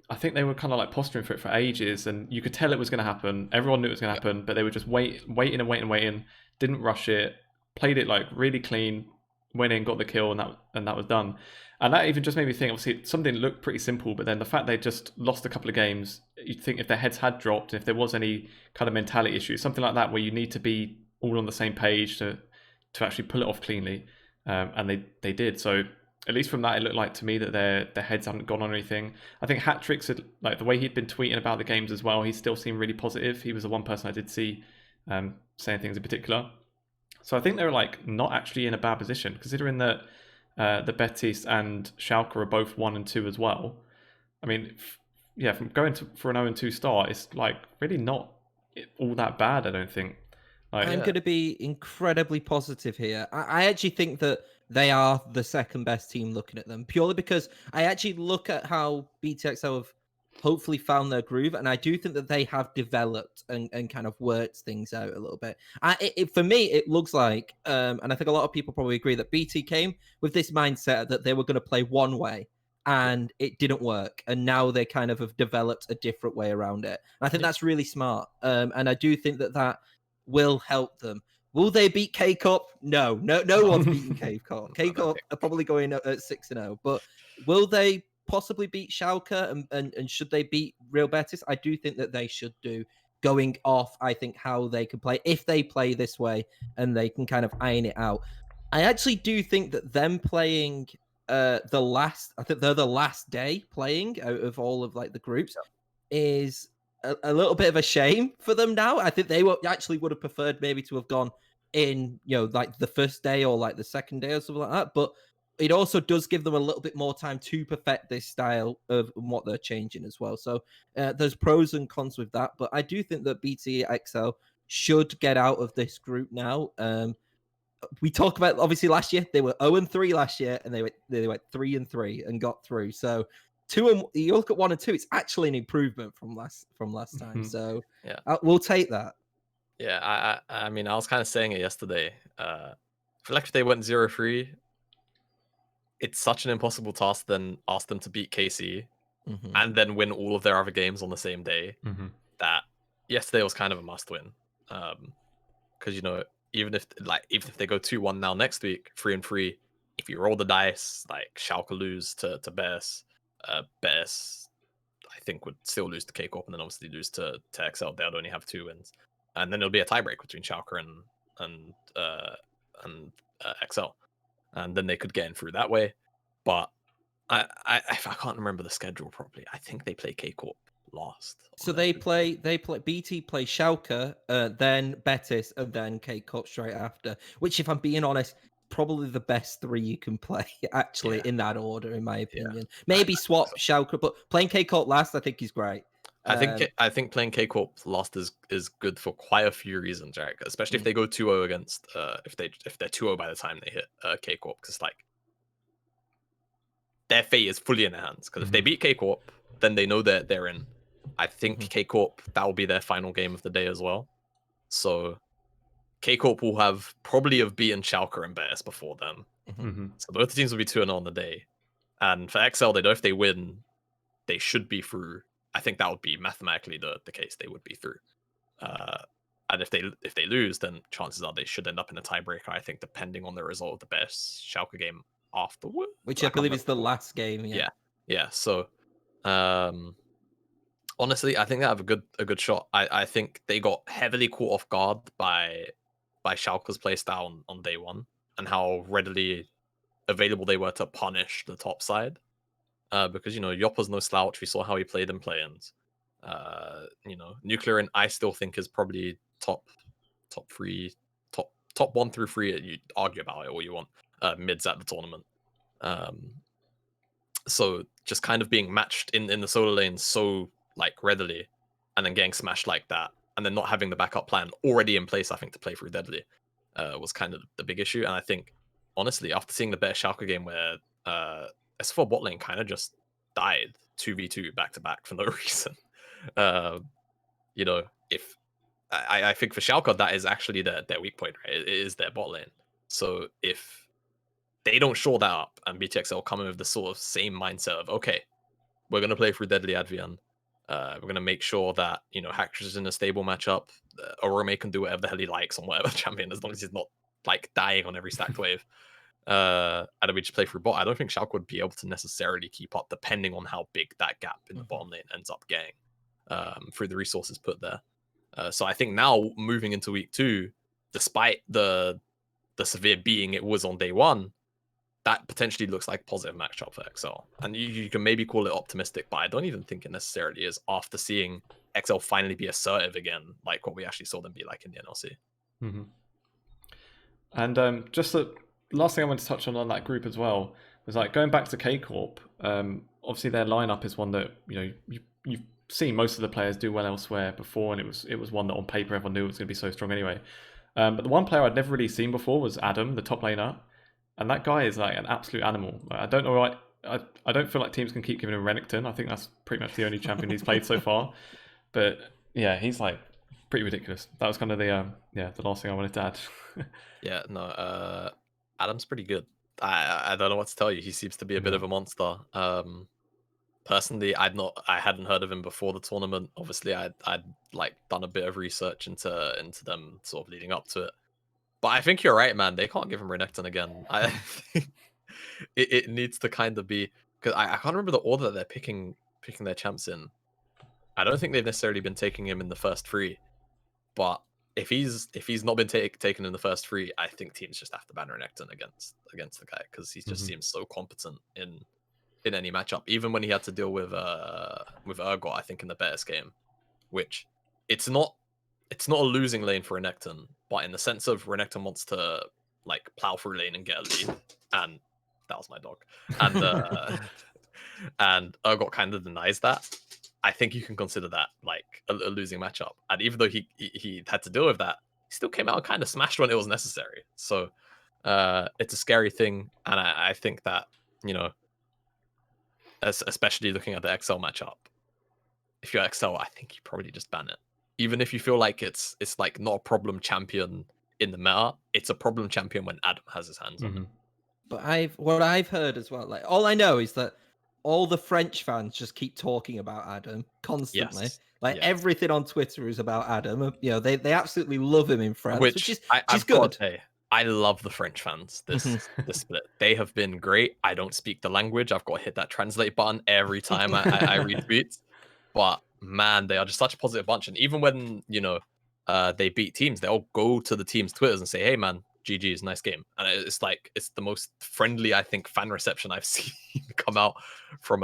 I think they were kind of like posturing for it for ages, and you could tell it was going to happen. Everyone knew it was going to happen, but they were just waiting, didn't rush it, played it like really clean, went in, got the kill, and that was done. And that even just made me think, obviously, something looked pretty simple, but then the fact they just lost a couple of games, you'd think if their heads had dropped, if there was any kind of mentality issue, something like that, where you need to be all on the same page to actually pull it off cleanly, and they did. So at least from that, it looked like to me that their heads hadn't gone on anything. I think Hatrix had, like the way he'd been tweeting about the games as well, he still seemed really positive. He was the one person I did see saying things in particular. So I think they're like not actually in a bad position, considering that the Betis and Schalke are both 1 and 2 as well. I mean, from going for an 0-2 start, it's like really not all that bad, I don't think. I'm going to be incredibly positive here. I actually think that they are the second best team looking at them, purely because I actually look at how BTXL have hopefully found their groove, and I do think that they have developed and kind of worked things out a little bit. For me, it looks like, and I think a lot of people probably agree, that BT came with this mindset that they were going to play one way, and it didn't work, and now they kind of have developed a different way around it. And I think that's really smart, and I do think that will help them. Will they beat K-Cup? No one's beating K-Cup. K-Cup are probably going at 6-0, but will they possibly beat Schalke, and should they beat Real Betis? I do think that they should do, going off, I think, how they can play, if they play this way, and they can kind of iron it out. I actually do think that them playing I think they're the last day playing out of all of like the groups is a little bit of a shame for them now. I think they would have preferred maybe to have gone in, like the first day or like the second day or something like that. But it also does give them a little bit more time to perfect this style of what they're changing as well. So there's pros and cons with that. But I do think that BTXL should get out of this group now. We talk about, obviously, last year they were 0-3 last year, and they went 3-3 and got through. So you look at 1 and 2, it's actually an improvement from last time. So we'll take that. Yeah, I mean, I was kind of saying it yesterday. I feel like if they went 0-3, it's such an impossible task then ask them to beat KC and then win all of their other games on the same day. That yesterday was kind of a must win. Because even if they go 2-1 now next week, 3-3, if you roll the dice, like Schalke lose to Betis, Betis I think would still lose to K-Corp and then obviously lose to XL. They would only have 2 wins. and then it'll be a tiebreak between Schalke and XL, and then they could get in through that way. But I can't remember the schedule properly. I think they play K Corp last. So they play BT play Schalke, then Betis, and then K Corp straight after. Which, if I'm being honest, probably the best 3 you can play actually in that order, in my opinion. Maybe swap Schalke, but playing K Corp last, I think is great. I think playing K Corp last is good for quite a few reasons, right? Especially if they go 2-0 against if they're 2-0 by the time they hit K Corp, because like their fate is fully in their hands. Because if they beat K Corp, then they know that they're in. I think K Corp, that will be their final game of the day as well. So K Corp will probably have beaten Schalke and Betis before them. So both the teams will be 2-0 on the day. And for XL, they know if they win, they should be through. I think that would be mathematically the case. They would be through. And if they lose, then chances are they should end up in a tiebreaker, I think, depending on the result of the best Schalke game afterward. Which I believe is the last game. Yeah. So honestly, I think they have a good shot. I think they got heavily caught off guard by Schalke's playstyle on day one, and how readily available they were to punish the top side. Because Yoppa's no slouch. We saw how he played in play-ins. Nuclear, and I still think is probably top 1 through 3. You argue about it all you want. Mids at the tournament. So just kind of being matched in the solo lane so like readily, and then getting smashed like that, and then not having the backup plan already in place, I think, to play through Deadly was kind of the big issue. And I think, honestly, after seeing the better Schalke game where S4 bot lane kind of just died 2v2 back to back for no reason, if I think for Schalke that is actually their weak point, right? It is their bot lane. So if they don't shore that up, and BTXL come in with the sort of same mindset of, okay, we're going to play through Deadly Advian, we're going to make sure that Hacktress is in a stable matchup, Orome can do whatever the hell he likes on whatever champion, as long as he's not like dying on every stacked wave, and then we just play through bot. I don't think Schalke would be able to necessarily keep up, depending on how big that gap in the bottom lane ends up getting through the resources put there. So I think now, moving into week 2, despite the severe beating it was on day 1, that potentially looks like a positive matchup for XL. And you can maybe call it optimistic, but I don't even think it necessarily is, after seeing XL finally be assertive again, like what we actually saw them be like in the NLC. And just the last thing I wanted to touch on that group as well was, like, going back to K Corp. Obviously, their lineup is one that you've seen most of the players do well elsewhere before, and it was one that on paper everyone knew it was going to be so strong anyway. But the one player I'd never really seen before was Adam, the top laner. And that guy is like an absolute animal. I don't know why. I don't feel like teams can keep giving him Renekton. I think that's pretty much the only champion he's played so far. But yeah, he's like pretty ridiculous. That was kind of the last thing I wanted to add. Adam's pretty good. I don't know what to tell you. He seems to be a bit of a monster. Personally, I hadn't heard of him before the tournament. Obviously, I'd like done a bit of research into them sort of leading up to it. But I think you're right, man. They can't give him Renekton again. I think it needs to kind of be, because I can't remember the order that they're picking their champs in. I don't think they've necessarily been taking him in the first 3. But if he's not been taken in the first 3, I think teams just have to ban Renekton against the guy, because he just seems so competent in any matchup. Even when he had to deal with Urgot, I think, in the Betis game, which it's not a losing lane for Renekton, but in the sense of Renekton wants to like plow through lane and get a lead, and that was my dog, and and Urgot kind of denies that. I think you can consider that like a losing matchup, and even though he had to deal with that, he still came out and kind of smashed when it was necessary. So it's a scary thing, and I think that especially looking at the XL matchup, if you're XL, I think you probably just ban it. Even if you feel like it's like not a problem champion in the meta, it's a problem champion when Adam has his hands on it. But what I've heard as well, like, all I know is that all the French fans just keep talking about Adam constantly. Yes. Like everything on Twitter is about Adam. They absolutely love him in France, which is good. I love the French fans. This split, they have been great. I don't speak the language. I've got to hit that translate button every time I read tweets. But man, they are just such a positive bunch. And even when they beat teams, they'll go to the team's Twitters and say, "Hey man, GG's, nice game." And it's like it's the most friendly, I think, fan reception I've seen come out from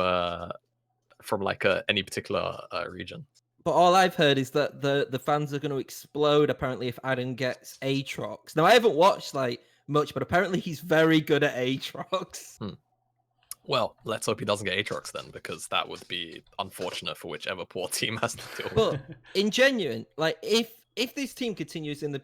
any particular region. But all I've heard is that the fans are going to explode apparently if Adam gets Aatrox. Now I haven't watched like much, but apparently he's very good at Aatrox. Well, let's hope he doesn't get Aatrox then, because that would be unfortunate for whichever poor team has to deal with. But in genuine, like if this team continues in the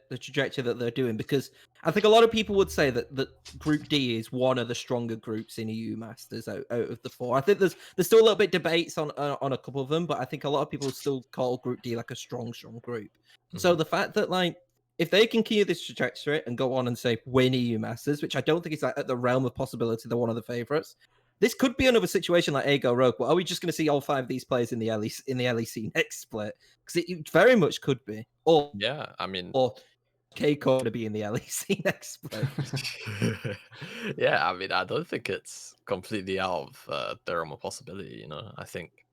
trajectory that they're doing, because I think a lot of people would say that Group D is one of the stronger groups in EU Masters out of the 4. I think there's still a little bit debates on a couple of them, but I think a lot of people still call Group D like a strong group. So the fact that like if they continue this trajectory and go on and say win EU Masters, which I don't think is like at the realm of possibility, they're one of the favorites. This could be another situation like Ago Rogue. But are we just going to see all 5 of these players in the LEC next split? Because it very much could be. Or yeah, I mean, or Keiko to be in the LEC next split. Yeah, I mean, I don't think it's completely out of the realm of possibility. You know, I think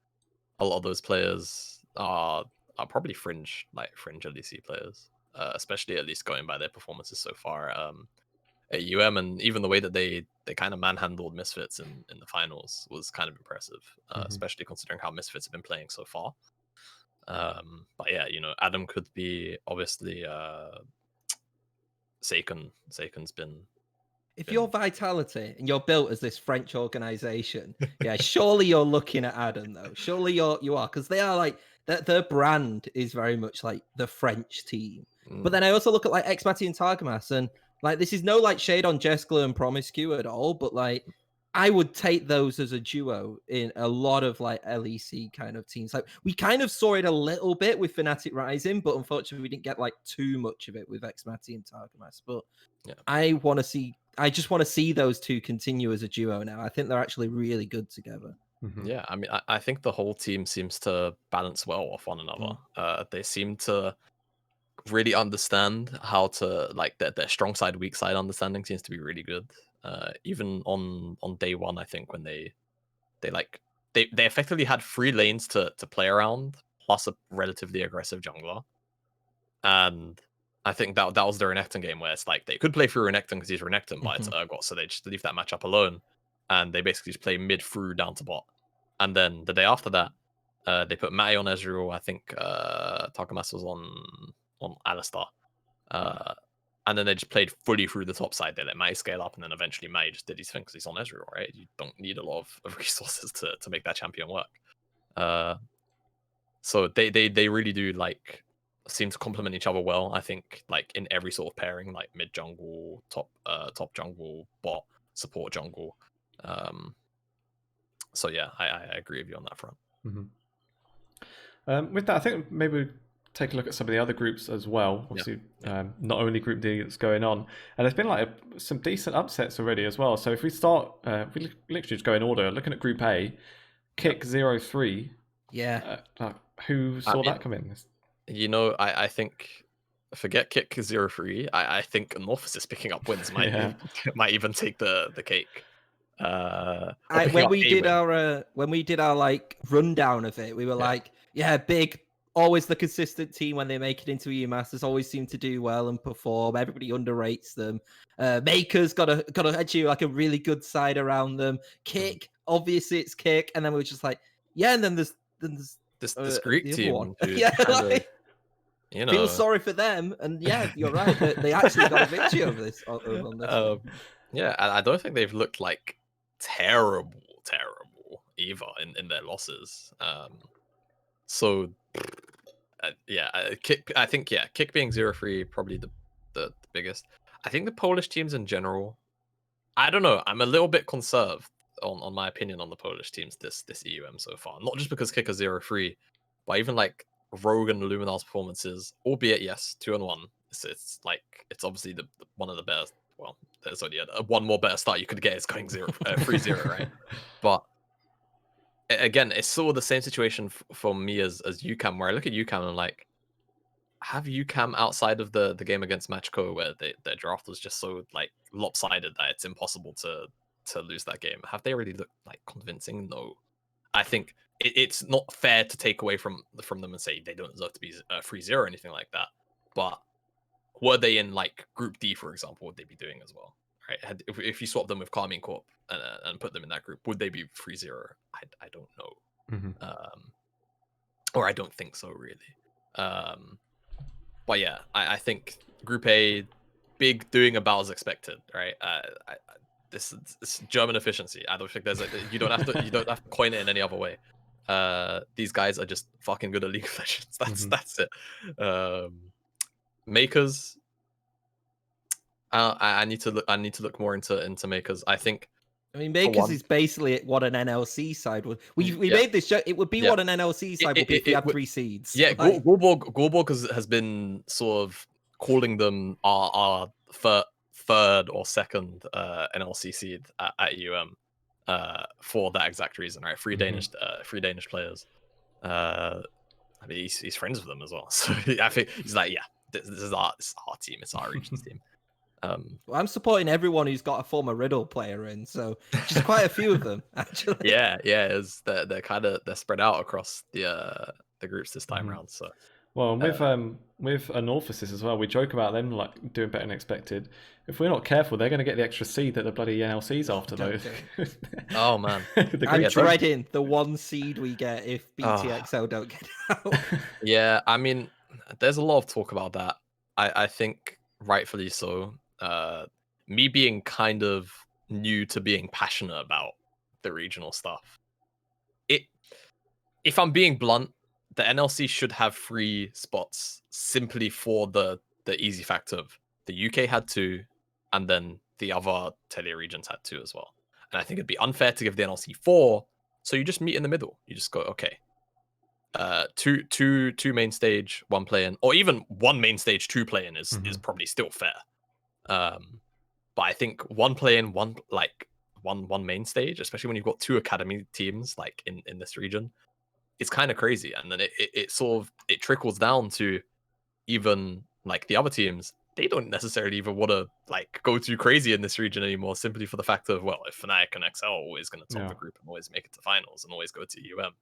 a lot of those players are probably fringe LEC players, especially at least going by their performances so far. At EUM, and even the way that they kind of manhandled Misfits in the finals was kind of impressive, especially considering how Misfits have been playing so far. But yeah, you know, Adam could be obviously Saken's been. If you're Vitality and you're built as this French organization, yeah, surely you're looking at Adam though. Surely you are, because they are like their brand is very much like the French team. But then I also look at like Xmati and Targamas, and like this is no like shade on Jeskla and Promiscu at all, but like I would take those as a duo in a lot of like LEC kind of teams. Like we kind of saw it a little bit with Fnatic Rising, but unfortunately we didn't get like too much of it with Xmati and Targamas. But yeah. I just want to see those two continue as a duo now. I think they're actually really good together. Yeah, I mean, I think the whole team seems to balance well off one another. They seem to really understand how to like their strong side, weak side understanding seems to be really good. Even on day one, I think when they effectively had 3 lanes to play around, plus a relatively aggressive jungler, and I think that was the Renekton game where it's like they could play through Renekton because he's Renekton, but it's Urgot, so they just leave that matchup alone, and they basically just play mid through down to bot. And then the day after that, they put Matty on Ezreal. I think Takamas was on Alistar. And then they just played fully through the top side. They let Matty scale up, and then eventually Matty just did his thing because he's on Ezreal, right? You don't need a lot of resources to make that champion work. So they really do like seem to complement each other well. I think like in every sort of pairing, like mid jungle, top jungle, bot, support jungle. So yeah, I agree with you on that front. With that, I think maybe take a look at some of the other groups as well. Obviously, not only Group D that's going on, and there's been like some decent upsets already as well. So if we start, we literally just go in order. Looking at Group A, Kick 0-3. Yeah. Who saw that come in? You know, I think forget Kick 0-3. I think Northus is picking up wins. Might even take the cake. When we did our like rundown of it, we were like, yeah, big. Always the consistent team when they make it into EU Masters, always seem to do well and perform. Everybody underrates them. Maker's got actually like a really good side around them. Kick, obviously it's Kick, and then we were just like, yeah, and then there's this Greek team, dude, yeah, like, you know, feel sorry for them, and yeah, you're right. They actually got a victory over this. On this yeah, I don't think they've looked like terrible either in their losses. So Kick. I think Kick being 0-3 probably the biggest. I think the Polish teams in general. I don't know. I'm a little bit conserved on my opinion on the Polish teams this EUM so far. Not just because Kick is 0-3, but even like Rogue and Luminar's performances, albeit yes, 2-1. It's like it's obviously the one of the best. Well, there's only one more better start you could get is going 3-0, right? But again, it's sort of the same situation for me as UKAM, where I look at UKAM and I'm like, have UKAM outside of the game against Matchco, where their draft was just so like lopsided that it's impossible to lose that game, have they really looked like convincing? No. I think it's not fair to take away from them and say they don't deserve to be 3-0 or anything like that. But were they in like Group D, for example, would they be doing as well? Right? If you swap them with Carmine Corp and put them in that group, would they be 3-0? I don't know. Or I don't think so, really. But yeah, I think Group A, big, doing about as expected, right? This is German efficiency. I don't think there's you don't have to coin it in any other way. These guys are just fucking good at League of Legends. That's it. Makers, I need to look more into Makers. I think. I mean, Makers is basically what an NLC side would. We made this show. It would be what an NLC side would be if we had 3 seeds. Yeah, like... Goldborg has been sort of calling them our third or second NLC seed at EUM for that exact reason, right? Three Danish players. I mean, he's friends with them as well, so I think he's like, yeah, this is our team. It's our region's team. Well, I'm supporting everyone who's got a former Riddle player in, so just quite a few of them actually. Yeah, they're spread out across the groups this time around. So, well, with Anorphosis as well, we joke about them like doing better than expected. If we're not careful, they're going to get the extra seed that the bloody NLC's after those. Oh man, I'm dreading the 1 seed we get if BTXL don't get out. Yeah, I mean, there's a lot of talk about that. I think rightfully so. Me being kind of new to being passionate about the regional stuff, if I'm being blunt, the NLC should have 3 spots simply for the easy fact of the UK had 2, and then the other tele regions had 2 as well. And I think it'd be unfair to give the NLC 4, so you just meet in the middle. You just go, okay, two main stage, 1 play-in, or even 1 main stage, 2 play-in is probably still fair. But I think 1 play-in, one main stage, especially when you've got 2 academy teams like in this region, it's kind of crazy. And then it sort of trickles down to even like the other teams. They don't necessarily even want to like go too crazy in this region anymore, simply for the fact of, well, if Fnatic and XL are always going to top the group and always make it to finals and always go to EUM.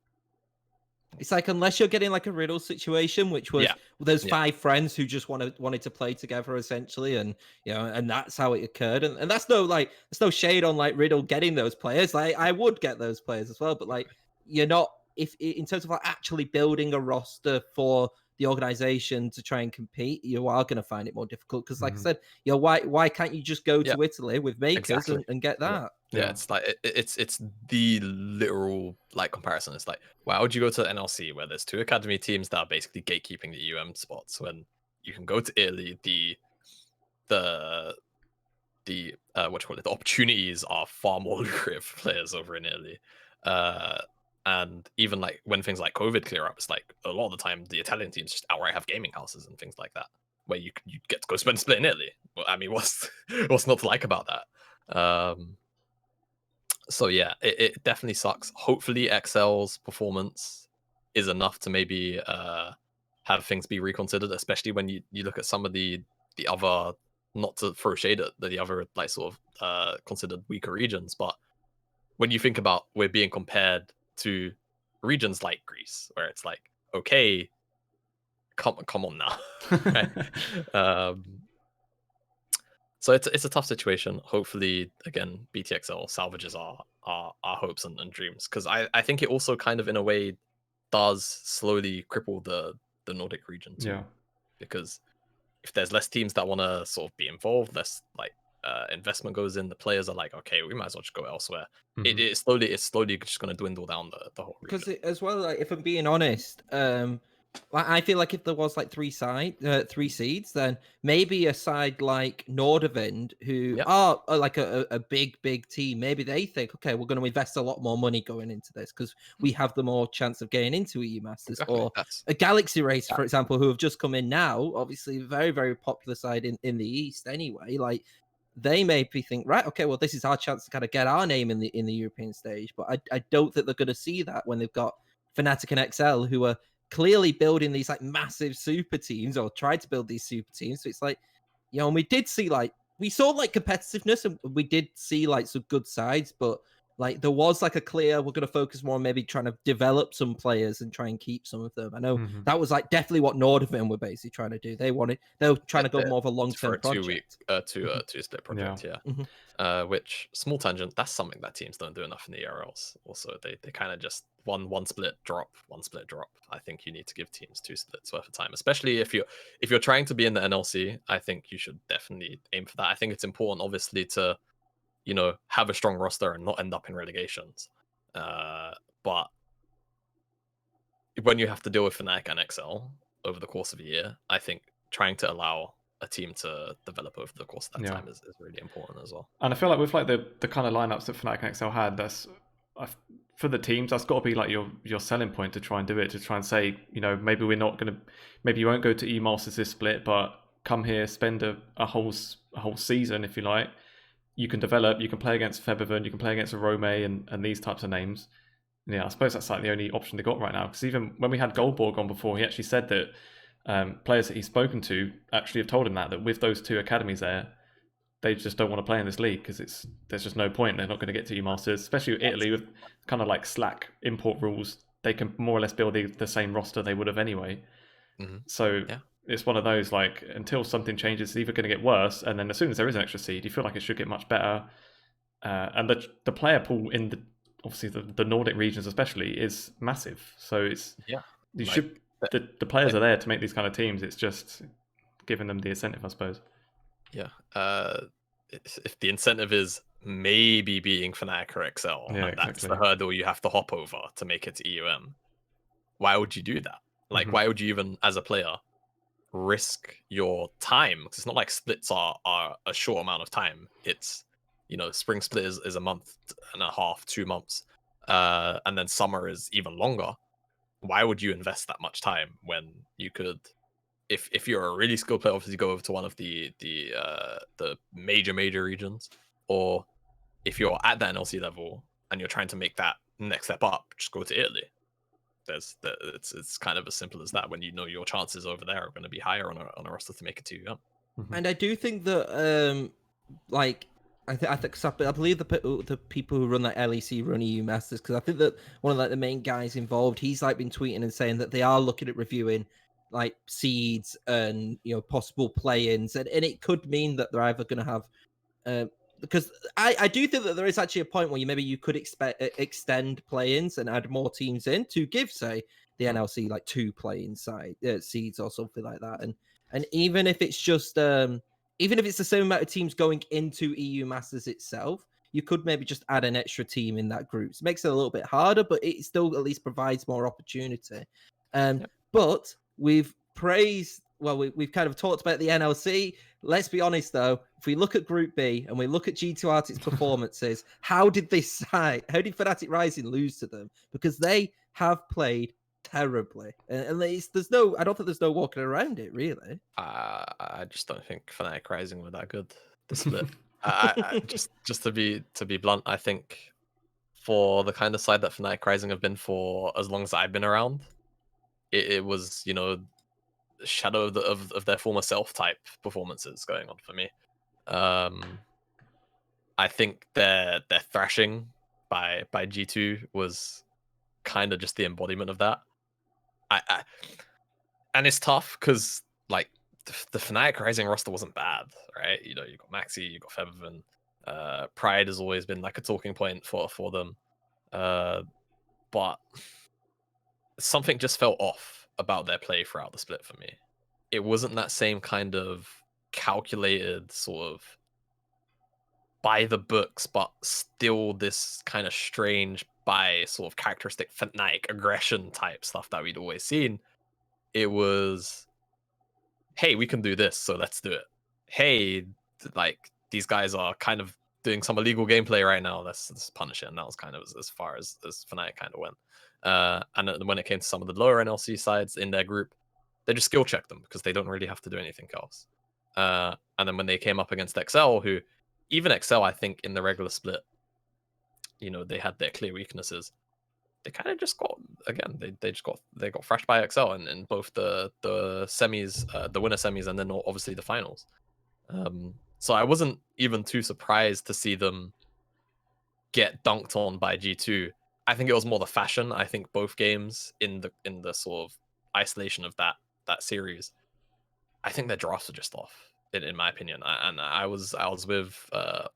It's like, unless you're getting like a Riddle situation, which was there's 5 friends who just wanted to play together essentially, and and that's how it occurred. And that's there's no shade on like Riddle getting those players. Like I would get those players as well, but like you're not, if in terms of like actually building a roster for the organization to try and compete, you are going to find it more difficult because, like I said, why can't you just go to Italy with Makers and get that? Yeah, it's like it's the literal like comparison. It's like, why would you go to the NLC where there's 2 academy teams that are basically gatekeeping the EUM spots when you can go to Italy? The the opportunities are far more lucrative for players over in Italy. And even like when things like COVID clear up, it's like a lot of the time the Italian teams just outright have gaming houses and things like that, where you get to go spend split in Italy. Well, I mean, what's not to like about that? So yeah, it definitely sucks. Hopefully XL's performance is enough to maybe have things be reconsidered, especially when you look at some of the other, not to throw shade at the other like sort of considered weaker regions, but when you think about we're being compared to regions like Greece, where it's like, okay, come on now. Right? So it's a tough situation. Hopefully, again, BTXL salvages our hopes and dreams, because I think it also kind of in a way does slowly cripple the Nordic region too. Yeah. Because if there's less teams that want to sort of be involved, less like investment goes in, the players are like, okay, we might as well just go elsewhere. It's slowly just going to dwindle down the whole region. Because as well, like, if I'm being honest, I feel like if there was like 3 seeds, then maybe a side like Nordavind, who are like a big team, maybe they think, okay, we're going to invest a lot more money going into this because we have the more chance of getting into EU Masters. Exactly. Or a Galaxy Race, for example, who have just come in now, obviously very, very popular side in the East anyway. Like, they maybe think, right, okay, well, this is our chance to kind of get our name in the European stage. But I don't think they're going to see that when they've got Fnatic and XL, who are clearly building these like massive super teams, or tried to build these super teams. So it's like, and we saw like competitiveness, and we did see like some good sides, but Like there was like a clear, we're going to focus more on maybe trying to develop some players and try and keep some of them. I know that was like definitely what Nordavision were basically trying to do. They were trying to go more of a long-term project. For a 2 split project, which, small tangent, that's something that teams don't do enough in the ERLs. Also, they kind of just one split drop. I think you need to give teams 2 splits worth of time, especially if you're trying to be in the NLC. I think you should definitely aim for that. I think it's important, obviously, to have a strong roster and not end up in relegations. But when you have to deal with Fnatic and XL over the course of a year, I think trying to allow a team to develop over the course of that time is really important as well. And I feel like with like the kind of lineups that Fnatic and XL had, that's for the teams, that's got to be like your selling point to try and do it, to try and say, maybe we're not going to, maybe you won't go to EU Masters this split, but come here, spend a whole season, if you like. You can develop, you can play against Febiven, you can play against a Rome and these types of names. Yeah, I suppose that's like the only option they got right now. Because even when we had Goldborg on before, he actually said that players that he's spoken to actually have told him that with those 2 academies there, they just don't want to play in this league because there's just no point. They're not going to get to EU Masters, especially with Italy with kind of like slack import rules. They can more or less build the same roster they would have anyway. So it's one of those, like, until something changes, it's either going to get worse, and then as soon as there is an extra seed, you feel like it should get much better. And the player pool in obviously the Nordic regions especially is massive. So it's the players are there to make these kind of teams. It's just giving them the incentive, I suppose. Yeah. If the incentive is maybe beating Fnatic or XL, that's the hurdle you have to hop over to make it to EUM. Why would you do that? Like, why would you even, as a player, risk your time? Because it's not like splits are a short amount of time. It's spring split is a month and a half, 2 months, and then summer is even longer. Why would you invest that much time when you could, if you're a really skilled player, obviously go over to one of the major regions, or if you're at the NLC level and you're trying to make that next step up, just go to Italy. It's kind of as simple as that. When your chances over there are going to be higher on a roster to make it to you. And I do think that I believe the people who run that LEC run EU Masters, because I think that one of like the main guys involved, he's like been tweeting and saying that they are looking at reviewing like seeds and possible play-ins, and it could mean that they're either going to have because I do think that there is actually a point where you could extend play-ins and add more teams in to give, say, the NLC like 2 play-in seeds or something like that, and even if it's just even if it's the same amount of teams going into EU Masters itself, you could maybe just add an extra team in that group. It makes it a little bit harder, but it still at least provides more opportunity. But we've praised, we've kind of talked about the NLC. Let's be honest, though. If we look at Group B and we look at G2 Arctic's performances, how did Fnatic Rising lose to them? Because they have played terribly, and I don't think there's no walking around it, really. I just don't think Fnatic Rising were that good this split. I just to be blunt, I think for the kind of side that Fnatic Rising have been for as long as I've been around, it was shadow of their former self type performances going on for me. I think their thrashing by G2 was kind of just the embodiment of that. And it's tough because like the Fnatic Rising roster wasn't bad, right? You got Maxi, you got Febiven. Pride has always been like a talking point for them, but something just felt off about their play throughout the split for me. It wasn't that same kind of calculated sort of by the books, but still this kind of strange by sort of characteristic Fnatic aggression type stuff that we'd always seen. It was, hey, we can do this, so let's do it. Hey, like these guys are kind of doing some illegal gameplay right now, let's punish it. And that was kind of as far as Fnatic kind of went. And when it came to some of the lower NLC sides in their group, they just skill checked them because they don't really have to do anything else. And then when they came up against XL, who even XL, I think in the regular split, they had their clear weaknesses. They kind of just got, again, they got thrashed by XL in both the semis, the winner semis, and then obviously the finals. So I wasn't even too surprised to see them get dunked on by G2. I think it was more the fashion. I think both games in the sort of isolation of that series, I think their drafts were just off, in my opinion. And I was with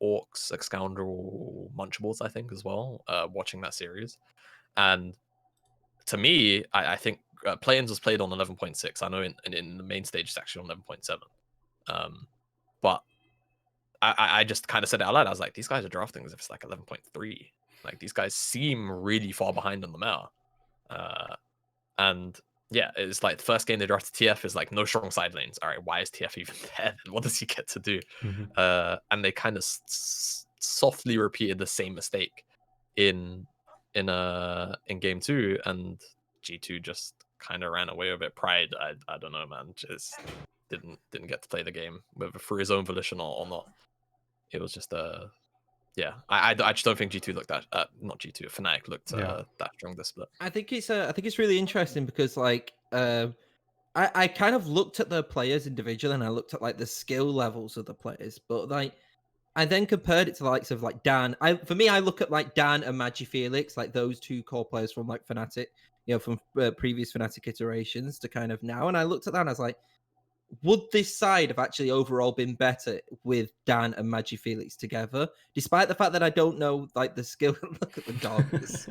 Orcs, Excoundrel, Munchables, I think, as well, watching that series. And to me, I think play-ins was played on 11.6. I know in the main stage it's actually on 11.7. But I just kind of said it out loud. I was like, these guys are drafting as if it's like 11.3. Like, these guys seem really far behind on the meta. And yeah, it's like the first game they drafted TF is like no strong side lanes. All right, why is TF even there? What does he get to do? And they kind of softly repeated the same mistake in game 2, and G2 just kind of ran away with it. Pride, I don't know, man, just didn't get to play the game whether through his own volition or not. It was just yeah, I just don't think G2 looked that not G2, Fnatic looked that strong this split. I think it's really interesting because like I kind of looked at the players individually and I looked at like the skill levels of the players, but like I then compared it to the likes of like Dan. For me, I look at like Dan and Felix, like those two core players from like Fnatic, from previous Fnatic iterations to kind of now, and I looked at that and I was like, would this side have actually overall been better with Dan and Felix together? Despite the fact that I don't know like the skill. Look at the dog. It's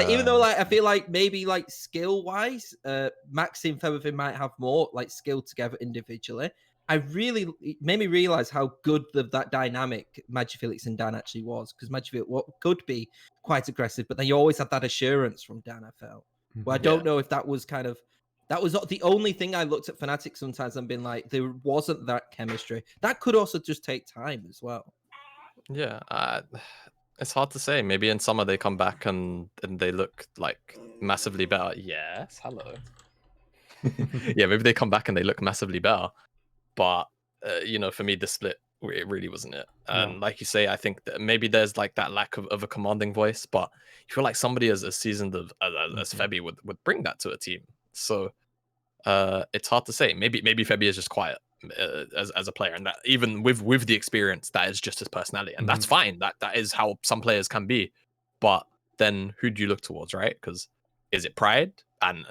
even though like I feel like maybe like skill wise, Maxi and Featherfin might have more like skill together individually. It made me realize how good that dynamic Felix and Dan actually was, because Felix could be quite aggressive, but then you always had that assurance from Dan. I felt. Well, I don't know if that was kind of. That was not the only thing I looked at Fnatic sometimes and been like, there wasn't that chemistry. That could also just take time as well. Yeah, it's hard to say. Maybe in summer they come back and they look like massively better. Yes, hello. Yeah, maybe they come back and they look massively better. But, for me, the split, it really wasn't it. And like you say, I think that maybe there's like that lack of a commanding voice, but you feel like somebody as seasoned as Febby would bring that to a team. So it's hard to say. Maybe Febby is just quiet as a player, and that even with the experience, that is just his personality, and that's fine. That is how some players can be. But then who do you look towards, right? Because is it pride? And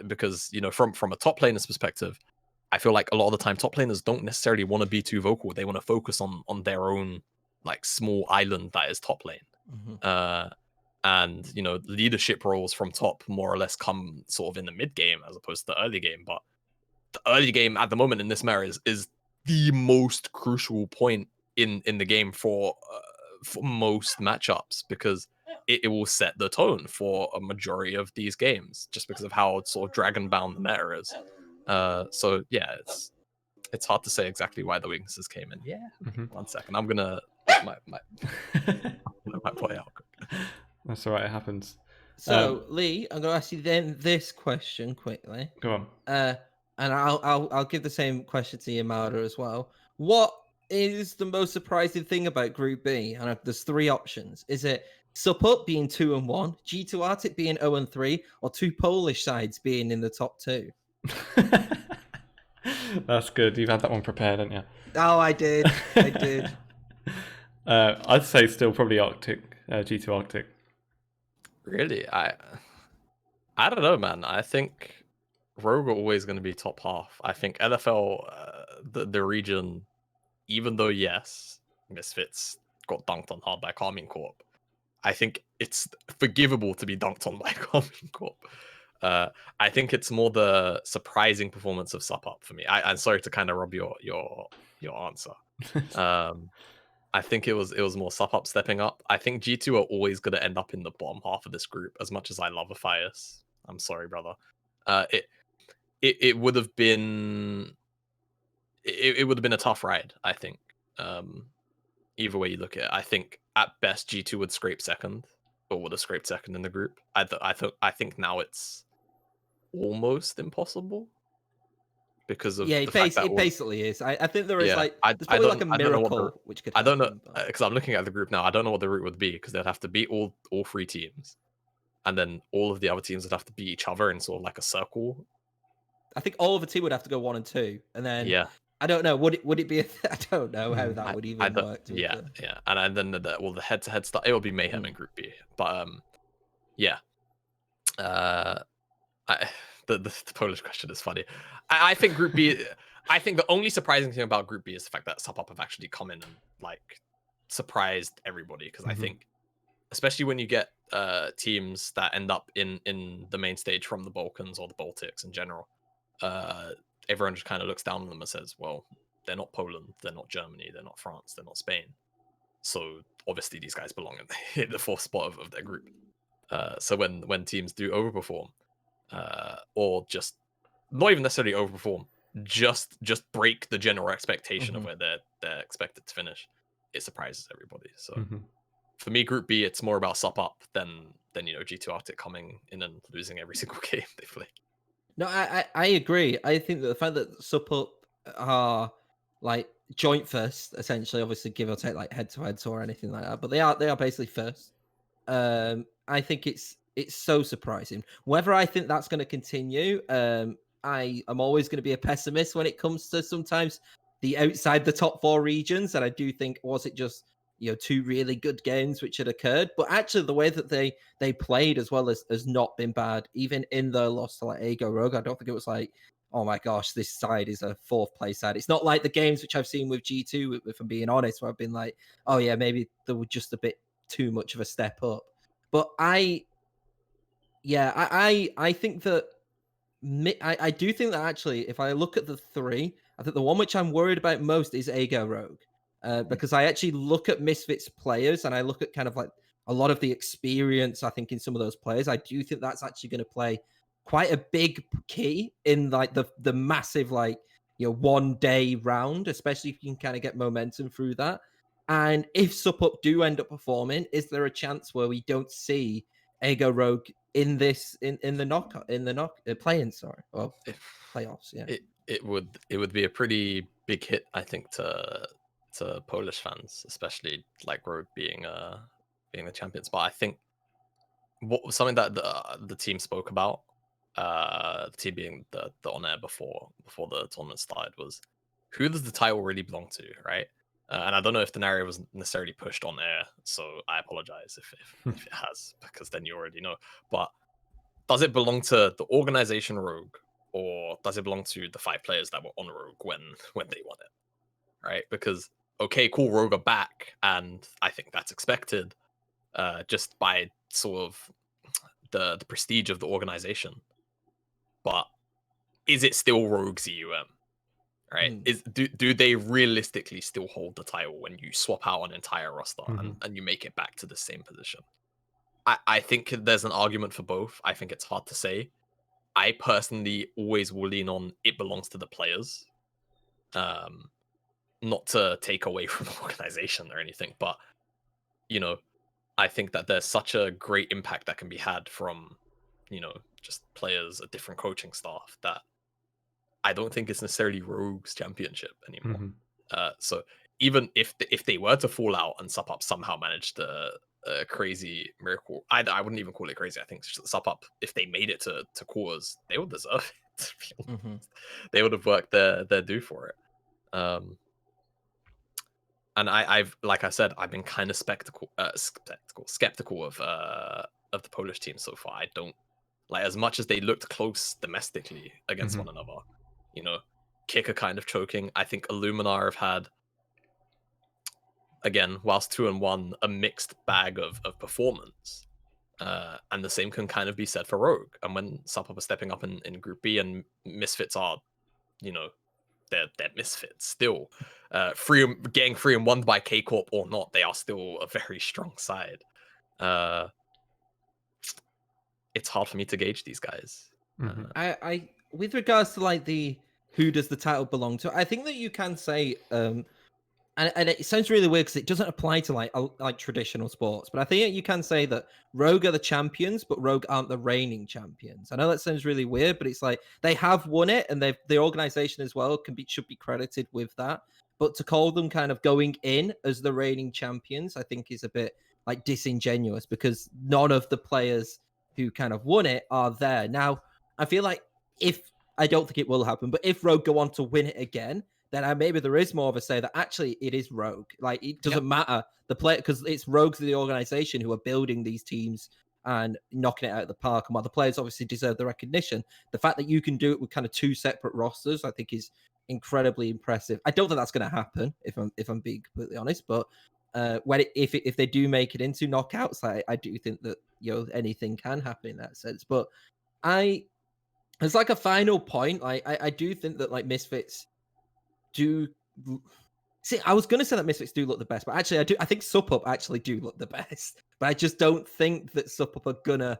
because from a top laner's perspective, I feel like a lot of the time top laners don't necessarily want to be too vocal. They want to focus on their own like small island that is top lane. And leadership roles from top more or less come sort of in the mid game as opposed to the early game. But the early game at the moment in this meta is the most crucial point in the game for most matchups, because it will set the tone for a majority of these games just because of how sort of dragon bound the meta is. So yeah, it's hard to say exactly why the weaknesses came in. Yeah, 1 second, I'm gonna let my boy out. That's all right, it happens. So Lee, I'm gonna ask you then this question quickly. Go on. And I'll give the same question to Jamada as well. What is the most surprising thing about Group B? And there's 3 options. Is it Sup being 2-1, G2 Arctic being 0-3, or 2 Polish sides being in the top 2? That's good. You've had that one prepared, haven't you? Oh, I did. I did. I'd say still probably Arctic, G2 Arctic. Really? I don't know, man. I think Rogue are always going to be top half. I think LFL, the region, even though, yes, Misfits got dunked on hard by Carmine Corp, I think it's forgivable to be dunked on by Carmine Corp. I think it's more the surprising performance of Sup Up for me. I'm sorry to kind of rob your answer. I think it was more Sup Up stepping up. I think G2 are always going to end up in the bottom half of this group, as much as I love Aphias. I'm sorry, brother. It would have been it would have been a tough ride, I think. Either way you look at it, I think at best G2 would scrape second, or would have scraped second in the group. I think now it's almost impossible because of it basically is. I think there is there's probably like a miracle which could happen. I don't know, because I'm looking at the group now. I don't know what the route would be, because they'd have to beat all 3 teams, and then all of the other teams would have to beat each other in sort of like a circle. I think all of the team would have to go 1 and 2, and then I don't know. Would it be? I don't know how that would even work. Yeah. And then the head-to-head stuff. It will be mayhem in Group B. But yeah. The Polish question is funny. I think Group B. I think the only surprising thing about Group B is the fact that Sup Up have actually come in and like surprised everybody. Because I think, especially when you get teams that end up in the main stage from the Balkans or the Baltics in general, everyone just kind of looks down on them and says, well, they're not Poland, they're not Germany, they're not France, they're not Spain. So obviously these guys belong in the fourth spot of their group. So when teams do overperform, or just not even necessarily overperform, just break the general expectation of where they're expected to finish, it surprises everybody. So for me, Group B, it's more about Sup Up than G2 Arctic coming in and losing every single game they play. No, I agree. I think that the fact that Sup Up are like joint first, essentially, obviously give or take like head-to-heads or anything like that, but they are basically first. I think it's so surprising. Whether I think that's going to continue, I am always going to be a pessimist when it comes to sometimes the outside the top four regions, and I do think, was it just two really good games which had occurred? But actually, the way that they played as well has not been bad. Even in the loss to like Ego Rogue, I don't think it was like, oh my gosh, this side is a fourth place side. It's not like the games which I've seen with G2, if I'm being honest, where I've been like, oh yeah, maybe they were just a bit too much of a step up. But I think that I do think that actually, if I look at the three, I think the one which I'm worried about most is Ego Rogue. Because I actually look at Misfits players and I look at kind of like a lot of the experience, I think, in some of those players. I do think that's actually going to play quite a big key in like the massive, like, 1 day round, especially if you can kind of get momentum through that. And if Sup Up do end up performing, is there a chance where we don't see Ego Rogue in this in the play-in, or playoffs? Yeah, it would be a pretty big hit, I think, to Polish fans, especially like Rogue being the champions. But I think something that the team spoke about, the team being the on air before the tournament started, was who does the title really belong to, right? And I don't know if the narrative was necessarily pushed on air, so I apologize if it has, because then you already know. But does it belong to the organization Rogue, or does it belong to the 5 players that were on Rogue when they won it, right? Because okay, cool, Rogue are back, and I think that's expected, just by sort of the prestige of the organization. But is it still Rogue's EUM? Right? Do they realistically still hold the title when you swap out an entire roster and you make it back to the same position? I think there's an argument for both. I think it's hard to say. I personally always will lean on it belongs to the players. Not to take away from the organization or anything, but I think that there's such a great impact that can be had from just players, a different coaching staff, that I don't think it's necessarily Rogue's championship anymore. So even if they were to fall out and Sup Up somehow managed a crazy miracle, I wouldn't even call it crazy. I think Sup Up, if they made it to quarters, they would deserve it. They would have worked their due for it. And I've, like I said, I've been kind of skeptical of the Polish team so far. I don't like, as much as they looked close domestically against one another. Kicker kind of choking. I think Illuminar have had, again, whilst 2-1, a mixed bag of performance. And the same can kind of be said for Rogue. And when Sup Up are stepping up in Group B, and Misfits are, they're Misfits still. Getting 3-1 by K Corp or not, they are still a very strong side. It's hard for me to gauge these guys. I with regards to like the who does the title belong to, I think that you can say, and it sounds really weird because it doesn't apply to like traditional sports, but I think you can say that Rogue are the champions, but Rogue aren't the reigning champions. I know that sounds really weird, but it's like they have won it, and the organization as well should be credited with that. But to call them kind of going in as the reigning champions, I think is a bit like disingenuous, because none of the players who kind of won it are there. Now, I feel like I don't think it will happen, but if Rogue go on to win it again, then maybe there is more of a say that actually it is Rogue. Like, it doesn't matter the player, because it's Rogues of the organization who are building these teams and knocking it out of the park. And while the players obviously deserve the recognition, the fact that you can do it with kind of 2 separate rosters, I think is incredibly impressive. I don't think that's going to happen, if I'm being completely honest, but if they do make it into knockouts, I do think that anything can happen in that sense. But it's like a final point. I do think that like Misfits do. See, I was going to say that Misfits do look the best, but actually I think SupUp actually do look the best. But I just don't think that SupUp are gonna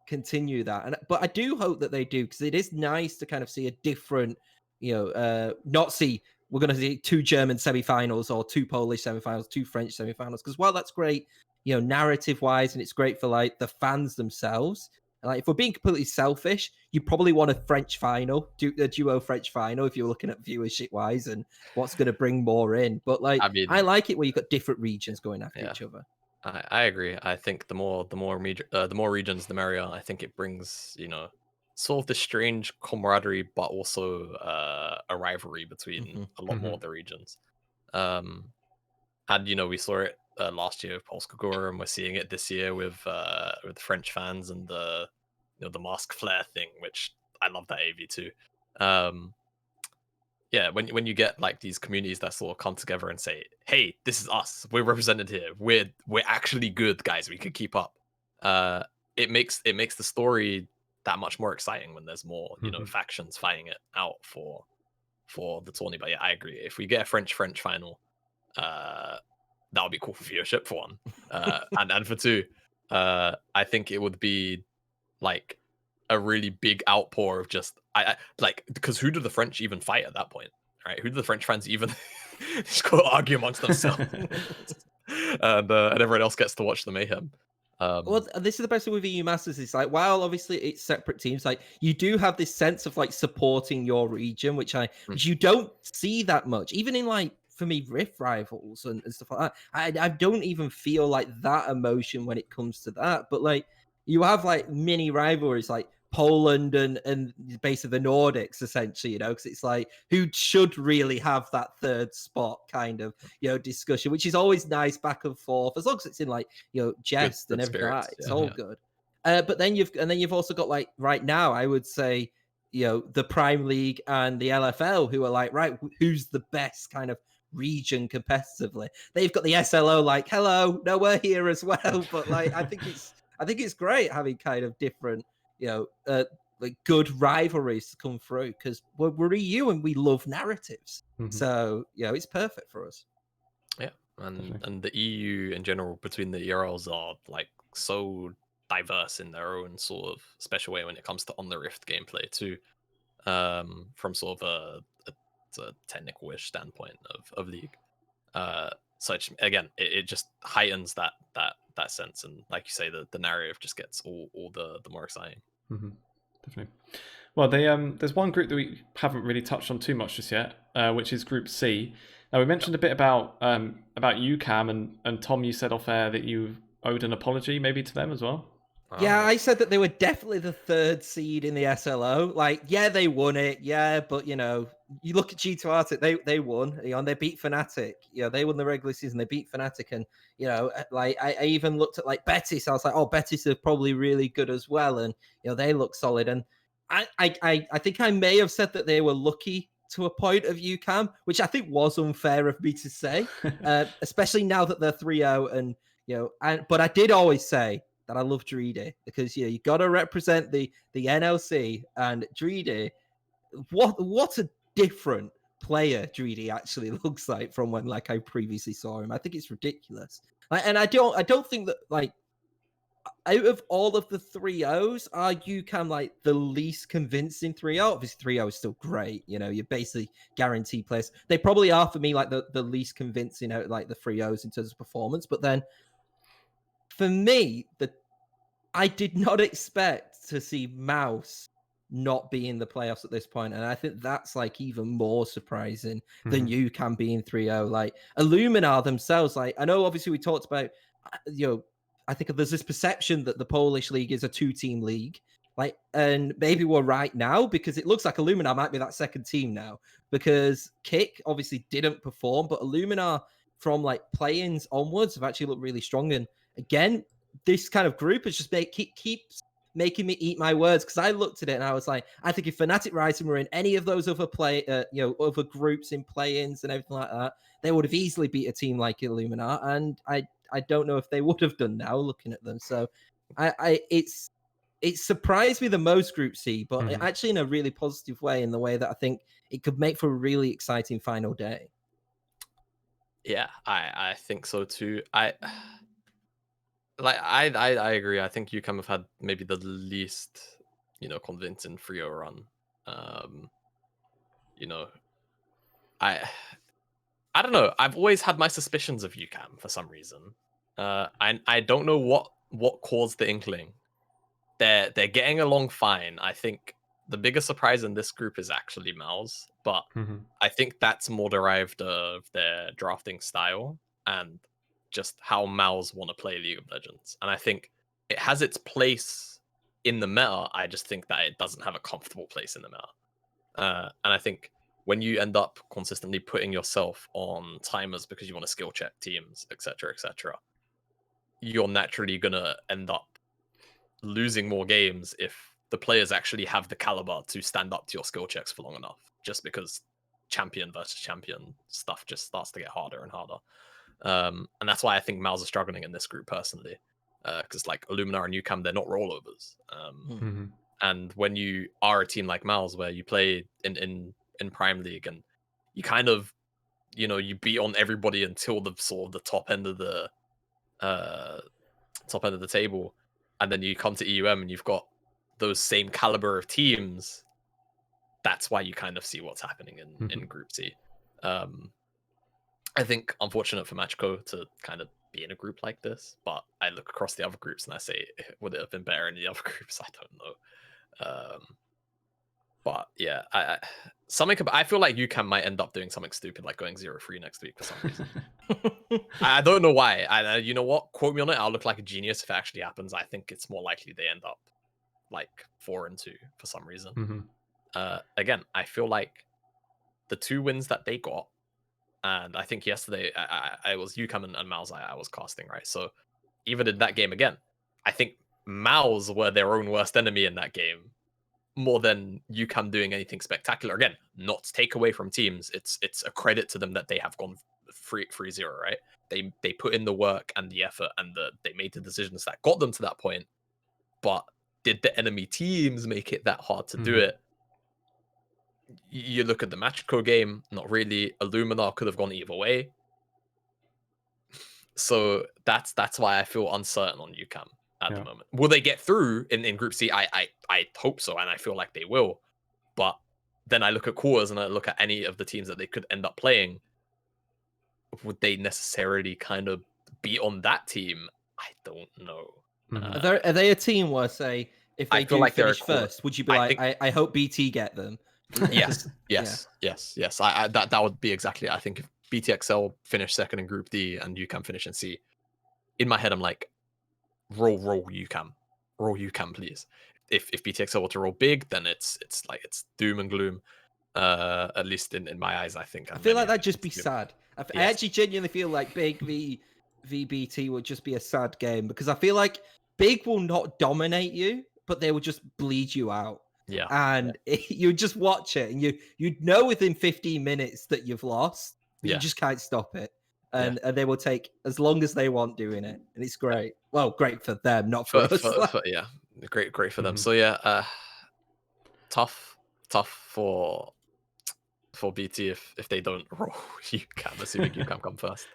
continue that. But I do hope that they do, because it is nice to kind of see a different, not see. We're going to see 2 German semifinals or 2 Polish semifinals, 2 French semifinals. Because while that's great, narrative-wise, and it's great for like the fans themselves. Like, if we're being completely selfish, you probably want a French final, a duo French final, if you're looking at viewership-wise and what's going to bring more in. But like, I like it where you've got different regions going after each other. I agree. I think the more regions, the merrier. I think it brings sort of this strange camaraderie, but also a rivalry between a lot more of the regions. And we saw it last year with Polska Gora, and we're seeing it this year with French fans and the mask flare thing, which I love that AV too. When you get like these communities that sort of come together and say, "Hey, this is us. We're represented here. We're actually good, guys. We can keep up." It makes the story that much more exciting when there's more factions fighting it out for the tourney. But yeah, I agree. If we get a French final, that would be cool for viewership, for one, and for 2, I think it would be like a really big outpour of just I like, because who do the French even fight at that point, right? Who do the French fans even just go argue amongst themselves, and everyone else gets to watch the mayhem. Well, this is the best thing with EU Masters. It's like, while obviously it's separate teams, like you do have this sense of like supporting your region, which you don't see that much, even in like, for me, Rift rivals and stuff like that. I don't even feel like that emotion when it comes to that. But like, you have like mini rivalries like Poland and basically the Nordics, essentially, because it's like, who should really have that 3rd spot kind of discussion, which is always nice back and forth, as long as it's in like jest and everything. It's all good. But then you've also got like, right now, I would say the Prime League and the LFL, who are like, right, who's the best kind of region competitively? They've got the SLO like, hello, no, we're here as well. But like, I think it's great having kind of different like good rivalries to come through, because we're EU and we love narratives. So it's perfect for us. Yeah, and the EU in general, between the ERLs, are like so diverse in their own sort of special way when it comes to on the Rift gameplay too, from sort of a technical-ish standpoint of League. So it just heightens that sense, and like you say, the narrative just gets all the more exciting. Definitely. Well, there's one group that we haven't really touched on too much just yet, which is Group C. Now, we mentioned a bit about UKAM, and Tom, you said off air that you owed an apology maybe to them as well. Yeah, I said that they were definitely the 3rd seed in the SLO. Like, yeah, they won it. Yeah, but you look at G2 Arctic, they won. And they beat Fnatic. They won the regular season. They beat Fnatic, and like I even looked at like Betis. I was like, oh, Betis are probably really good as well, and they look solid. And I think I may have said that they were lucky to a point of UKAM, which I think was unfair of me to say, especially now that they're 3-0. And but I did always say that I love Dreedy, because you got to represent the NLC, and Dreedy, what a different player Dreedy actually looks like from when like I previously saw him. I think it's ridiculous. And I don't think that like, out of all of the 3-0s, are UKAM like the least convincing 3-0? Obviously 3-0 is still great. You're basically guaranteed players. They probably are for me like the least convincing out like the 3-0s in terms of performance. But then for me, I did not expect to see Mouse not be in the playoffs at this point, and I think that's like even more surprising than UKAM being 3-0. Like Illuminar themselves, like I know obviously we talked about, I think there's this perception that the Polish league is a 2-team league. Like, and maybe we're right now because it looks like Illumina might be that second team now because Kick obviously didn't perform, but Illumina from like play-ins onwards have actually looked really strong. And again, this kind of group is just keeps making me eat my words because I looked at it and I was like, I think if Fnatic Rising were in any of those other other groups in play-ins and everything like that, they would have easily beat a team like Illumina, and I don't know if they would have done now looking at them. So it surprised me the most Group C, but actually in a really positive way, in the way that I think it could make for a really exciting final day. Yeah, I think so too. I agree. I think UKM have had maybe the least, convincing 3-0 run. I don't know. I've always had my suspicions of UKM for some reason. I don't know what caused the inkling. They're getting along fine. I think the biggest surprise in this group is actually Mouse, but I think that's more derived of their drafting style and just how Mouse want to play League of Legends. And I think it has its place in the meta. I just think that it doesn't have a comfortable place in the meta. And I think when you end up consistently putting yourself on timers because you want to skill check teams, etc., you're naturally going to end up losing more games if the players actually have the caliber to stand up to your skill checks for long enough, just because champion versus champion stuff just starts to get harder and harder. And that's why I think Mouse are struggling in this group personally, because like Illumina and UKM, they're not rollovers. And when you are a team like Mouse, where you play in Prime League and you kind of, you beat on everybody until the sort of the top end of the table, and then you come to EUM and you've got those same caliber of teams. That's why you kind of see what's happening in Group C. I think unfortunate for Matchco to kind of be in a group like this, but I look across the other groups and I say, would it have been better in the other groups? I don't know. But yeah, I feel like UKM might end up doing something stupid like going 0-3 next week for some reason. I don't know why. You know what? Quote me on it. I'll look like a genius if it actually happens. I think it's more likely they end up like 4-2 for some reason. Again, I feel like the 2 wins that they got, and I think yesterday I was UKM and Mouse I was casting, right? So even in that game again, I think Mouse were their own worst enemy in that game, more than UKM doing anything spectacular. Again, not to take away from teams. It's a credit to them that they have gone 3-0, right? They put in the work and the effort, and they made the decisions that got them to that point. But did the enemy teams make it that hard to do it? You look at the Matchco game, not really. Illumina could have gone either way. So that's why I feel uncertain on UKM at the moment. Will they get through in Group C? I hope so, and I feel like they will. But then I look at quarters and I look at any of the teams that they could end up playing. Would they necessarily kind of be on that team? I don't know. Are they a team where, say, if they do like finish first, would you be I hope BT get them? Yes. That would be exactly. I think if BTXL finish second in Group D and UKM finish in C, in my head I'm like, roll UKM, please. If BTXL were to roll big, then it's doom and gloom. At least in my eyes, I think. I feel like that'd just be sad. I actually genuinely feel like Big v BT would just be a sad game, because I feel like Big will not dominate you, but they will just bleed you out. Yeah. And you just watch it and you'd know within 15 minutes that you've lost. You just can't stop it. And they will take as long as they want doing it. And it's great. Well, great for them, not for us. Great for them. So tough for BT if they don't roll UKM, assuming UKM come first.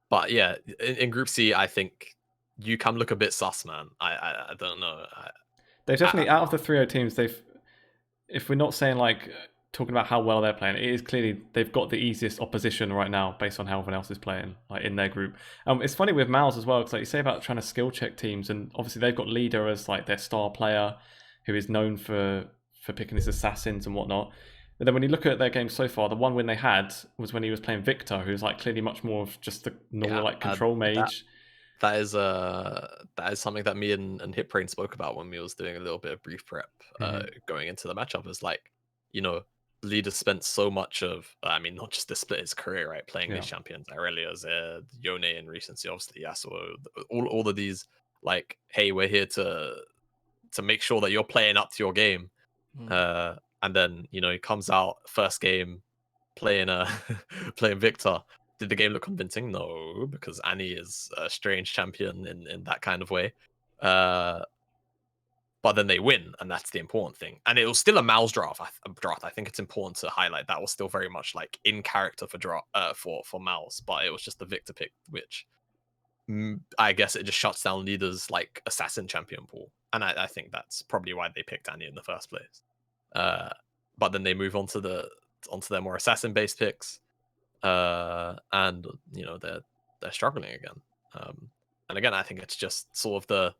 But yeah, in Group C, I think UKM look a bit sus, man. I don't know. They've definitely, out of the 3-0 teams, if we're not saying like talking about how well they're playing, it is clearly they've got the easiest opposition right now based on how everyone else is playing, like in their group. It's funny with Mouse as well, because like you say about trying to skill check teams, and obviously they've got Leader as like their star player, who is known for picking his assassins and whatnot. But then when you look at their game so far, the one win they had was when he was playing Victor, who's like clearly much more of just the normal control mage. That is something that me and Hitbrain spoke about when we was doing a little bit of brief prep going into the matchup. Is like, Leader spent so much of, I mean, not just the split his career, right, playing these champions, Aurelius, Yone in recency, obviously Yasuo, all of these, like, hey, we're here to make sure that you're playing up to your game. And then, he comes out first game playing playing Victor. Did the game look convincing? No, because Annie is a strange champion in that kind of way. But then they win, and that's the important thing. And it was still a Mouse draft. I think it's important to highlight that was still very much like in character for Mouse, but it was just the Victor pick, which I guess it just shuts down Leader's like assassin champion pool. And I think that's probably why they picked Annie in the first place. But then they move on to their more assassin based picks, and they're struggling again. And again, I think it's just sort of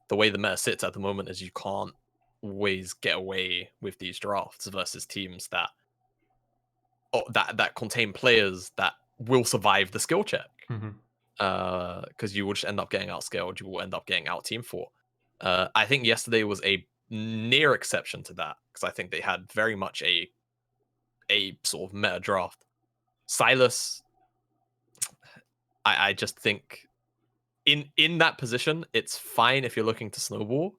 the way the meta sits at the moment is you can't always get away with these drafts versus teams that contain players that will survive the skill check. Because you will just end up getting outscaled, you will end up getting out team fought. I think yesterday was a near exception to that, because I think they had very much a sort of meta draft. Silas, I just think in that position, it's fine if you're looking to snowball,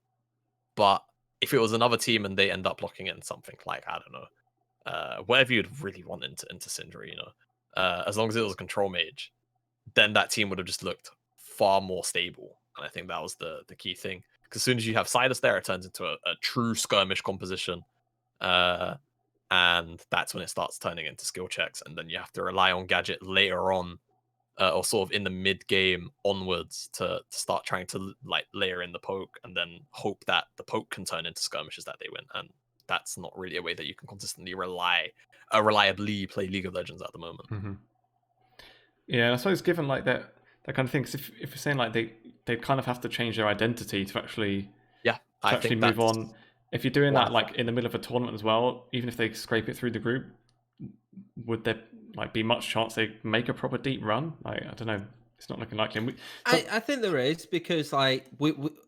but if it was another team and they end up locking in something like, I don't know, whatever you'd really want into Syndra, as long as it was a control mage, then that team would have just looked far more stable. And I think that was the key thing. Because as soon as you have Silas there, it turns into a true skirmish composition. And that's when it starts turning into skill checks. And then you have to rely on Gadget later on, or sort of in the mid game onwards, to start trying to like layer in the poke, and then hope that the poke can turn into skirmishes that they win. And that's not really a way that you can consistently reliably play League of Legends at the moment. Yeah, I suppose given like that kind of thing, 'cause if you're saying like they kind of have to change their identity to actually move on. If you're doing that like in the middle of a tournament as well, even if they scrape it through the group, would there like be much chance they make a proper deep run? Like, I don't know. It's not looking likely. I think there is, because like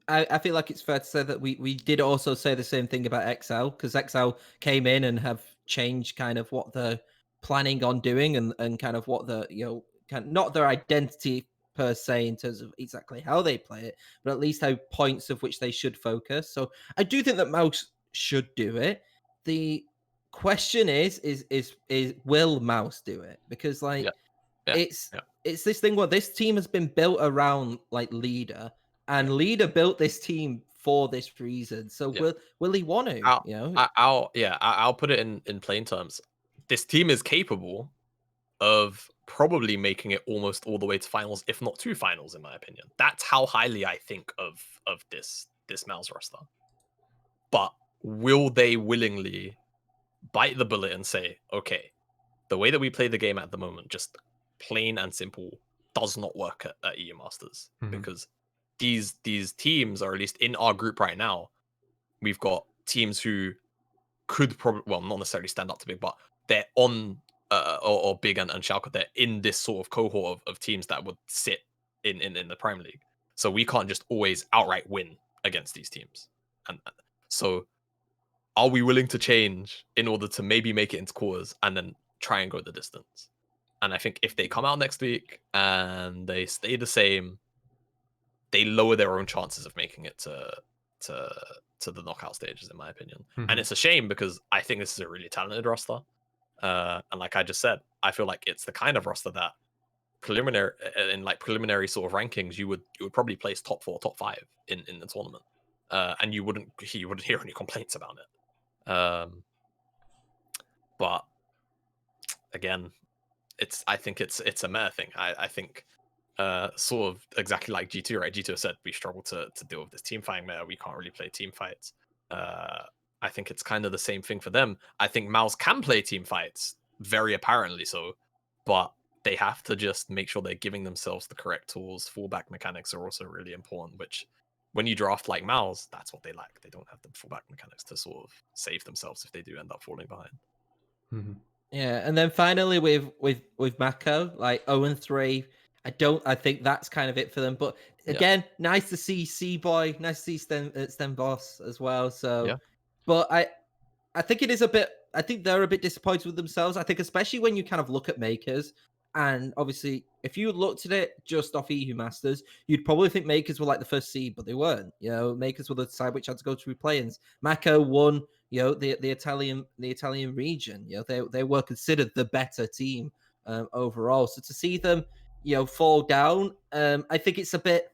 I feel like it's fair to say that we did also say the same thing about XL, because XL came in and have changed kind of what they're planning on doing, and kind of what the not their identity per se in terms of exactly how they play it, but at least how points of which they should focus. So I do think that Mouse should do it. The question is will Mouse do it? Because like it's this thing where this team has been built around like Leader, and Leader built this team for this reason. So will he want to? I'll put it in plain terms. This team is capable of probably making it almost all the way to finals, if not to finals, in my opinion. That's how highly I think of this Mouse roster. But will they willingly bite the bullet and say, okay, the way that we play the game at the moment, just plain and simple, does not work at EU Masters? Because these teams, or at least in our group right now, we've got teams who could probably, well, not necessarily stand up to Big, but they're on or Big and Schalke, they're in this sort of cohort of teams that would sit in the Prime League. So we can't just always outright win against these teams. And so are we willing to change in order to maybe make it into quarters and then try and go the distance? And I think if they come out next week and they stay the same, they lower their own chances of making it to the knockout stages, in my opinion. And it's a shame, because I think this is a really talented roster. And like I just said, I feel like it's the kind of roster that preliminary sort of rankings, you would probably place top 4, top 5 in the tournament. And you wouldn't hear any complaints about it. But again, I think it's a meta thing. I think sort of exactly like G2, right? G2 said we struggle to deal with this team fighting meta. We can't really play team fights. I think it's kind of the same thing for them. I think Mouse can play team fights, very apparently so, but they have to just make sure they're giving themselves the correct tools. Fallback mechanics are also really important, which when you draft like Mouse, that's what they lack. They don't have the fallback mechanics to sort of save themselves if they do end up falling behind. Yeah, and then finally with Mako, like 0-3. I think that's kind of it for them. But again, nice to see C-Boy, nice to see Sten Boss as well. So, but I think it is a bit. I think they're a bit disappointed with themselves. I think especially when you kind of look at Makers, and obviously if you looked at it just off EU Masters, you'd probably think Makers were like the first seed, but they weren't. You know, Makers were the side which had to go through play-ins. Mako won. You know, the Italian region. You know, they were considered the better team overall. So to see them, you know, fall down, I think it's a bit.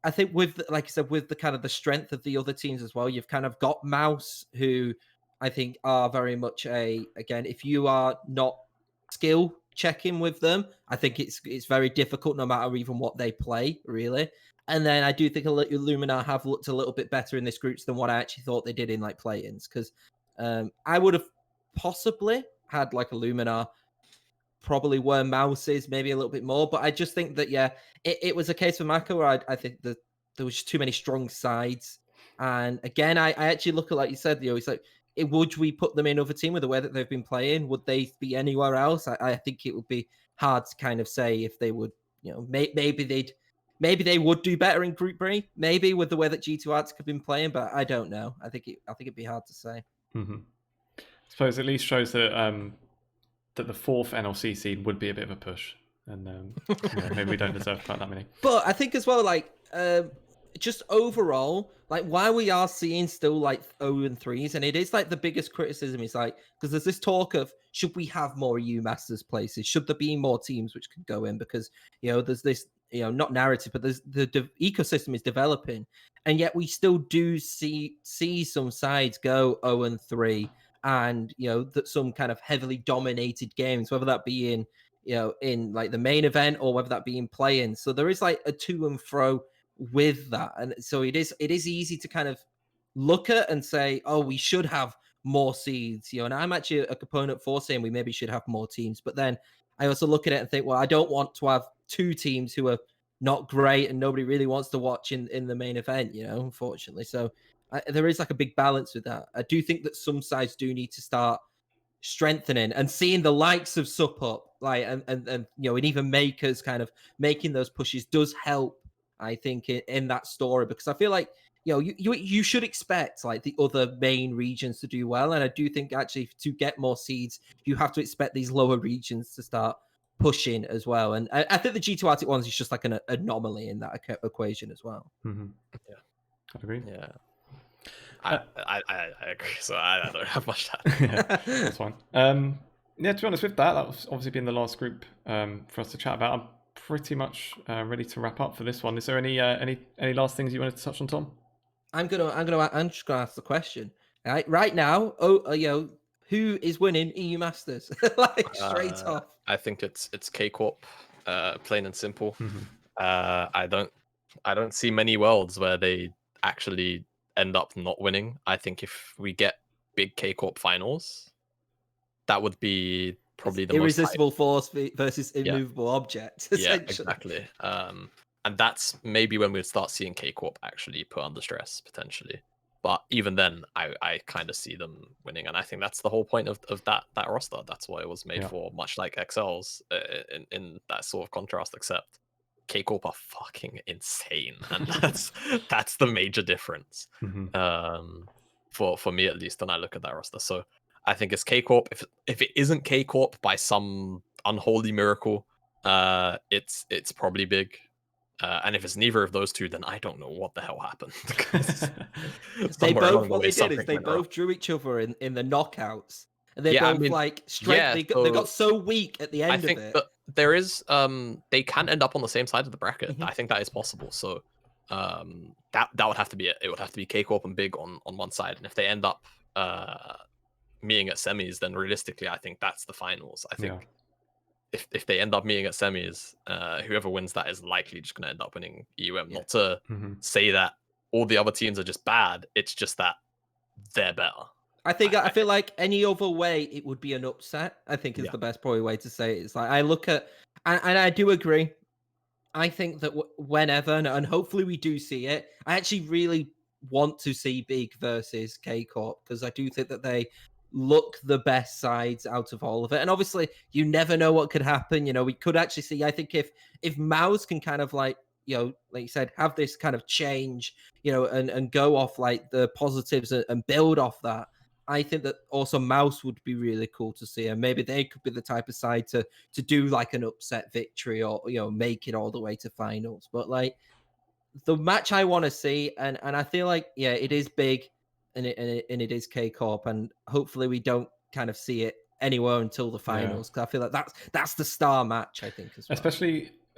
I think with, like I said, with the kind of the strength of the other teams as well, you've kind of got Mouse, who I think are very much again, if you are not skill checking with them, I think it's very difficult no matter even what they play, really. And then I do think Luminar have looked a little bit better in this groups than what I actually thought they did in like play-ins, because I would have possibly had like a Luminar probably were Mouses, maybe a little bit more. But I just think that, it was a case for Mako where I think that there was just too many strong sides. And again, I actually look at, like you said, it's like, would we put them in other team with the way that they've been playing? Would they be anywhere else? I think it would be hard to kind of say if they would, maybe they would do better in Group B, maybe with the way that G2 Arctic have been playing, but I don't know. I think it'd be hard to say. Mm-hmm. I suppose at least shows that that the fourth NLC seed would be a bit of a push, and maybe we don't deserve quite that many. But I think as well, like just overall, like why we are seeing still like 0-3s, and it is like the biggest criticism is like, because there's this talk of, should we have more EU Masters places? Should there be more teams which could go in? Because there's this not narrative, but there's the ecosystem is developing, and yet we still do see some sides go 0-3. And that some kind of heavily dominated games, whether that be in in like the main event or whether that be in play-in. So there is like a to and fro with that, and so it is easy to kind of look at and say, oh, we should have more seeds, and I'm actually a component for saying we maybe should have more teams. But then I also look at it and think, well, I don't want to have two teams who are not great and nobody really wants to watch in the main event, unfortunately. So there is like a big balance with that. I do think that some sides do need to start strengthening, and seeing the likes of Sup Up, like and even Makers kind of making those pushes does help, I think, in that story, because I feel like you should expect like the other main regions to do well, and I do think actually to get more seeds, you have to expect these lower regions to start pushing as well. And I think the G2 Arctic ones is just like an anomaly in that equation as well. Mm-hmm. Yeah, I agree. Yeah. I agree, so I don't have much to add. Yeah, that's fine. To be honest with that's obviously been the last group for us to chat about. I'm pretty much ready to wrap up for this one. Is there any last things you wanted to touch on, Tom? I'm just gonna ask the question. Right now, who is winning EU Masters? Like straight off. I think it's K Corp, plain and simple. Mm-hmm. I don't see many worlds where they actually end up not winning. I think if we get big K Corp finals, that would be probably the irresistible force versus immovable object. Yeah, exactly. And that's maybe when we'd start seeing K Corp actually put under stress potentially. But even then, I kind of see them winning, and I think that's the whole point of that roster. That's what it was made for, much like XL's in that sort of contrast, except K Corp are fucking insane, and that's the major difference. Mm-hmm. For me at least when I look at that roster. So I think it's K Corp. If it isn't K Corp by some unholy miracle, it's probably big. And if it's neither of those two, then I don't know what the hell happened. They both drew each other in the knockouts, and they they got so weak at the end of it. But there is they can end up on the same side of the bracket. Mm-hmm. I think that is possible. So that would have to be it. It would have to be K Corp and Big on one side, and if they end up meeting at semis, then realistically, I think that's the finals. I think if they end up meeting at semis, whoever wins that is likely just going to end up winning EUM. Not to say that all the other teams are just bad. It's just that they're better. I feel like any other way it would be an upset. I think is the best probably way to say it. It's like I look at, and I do agree. I think that whenever, and hopefully we do see it, I actually really want to see Big versus K Corp, because I do think that they look the best sides out of all of it. And obviously, you never know what could happen. We could actually see. I think if Mouse can kind of like like you said, have this kind of change, and go off like the positives and build off that. I think that also Mouse would be really cool to see, and maybe they could be the type of side to do like an upset victory or make it all the way to finals. But like the match I want to see, and I feel like it is big, and it is K Corp, and hopefully we don't kind of see it anywhere until the finals, because I feel like that's the star match, I think, as well.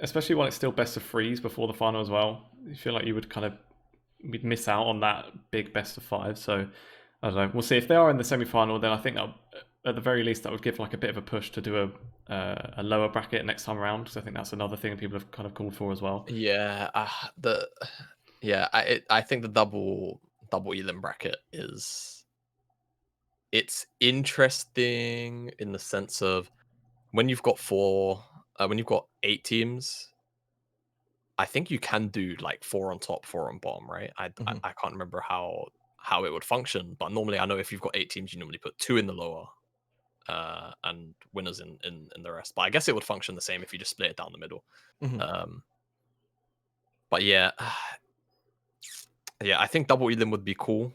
Especially when it's still best of threes before the final as well. You feel like we'd miss out on that big best of five. So I don't know. We'll see if they are in the semi-final. Then I think at the very least that would give like a bit of a push to do a lower bracket next time around. Because I think that's another thing people have kind of called for as well. Yeah, I think the double ELIM bracket it's interesting in the sense of when you've got 8 teams. I think you can do like 4 on top, 4 on bottom, right? I can't remember how it would function, but normally I know if you've got 8 teams, you normally put 2 in the lower, and winners in the rest. But I guess it would function the same if you just split it down the middle. But yeah, I think double elim would be cool,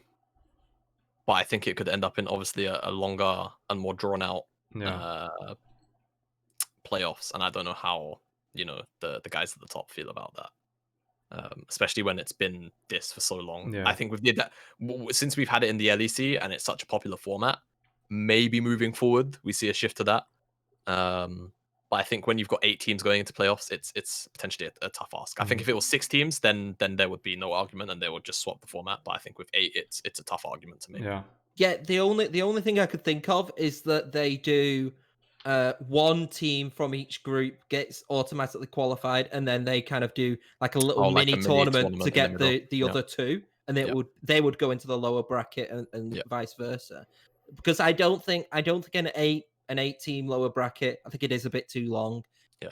but I think it could end up in obviously a longer and more drawn out playoffs, and I don't know how the guys at the top feel about that, especially when it's been this for so long. I think we've did that since we've had it in the LEC and it's such a popular format. Maybe moving forward we see a shift to that, but I think when you've got 8 teams going into playoffs, it's potentially a tough ask. I think if it was 6 teams, then there would be no argument and they would just swap the format, but I think with 8 it's a tough argument to make. The only thing I could think of is that they do one team from each group gets automatically qualified, and then they kind of do like a little mini tournament to get the other 2, and they would go into the lower bracket and vice versa. Because I don't think an 8 team lower bracket, I think it is a bit too long.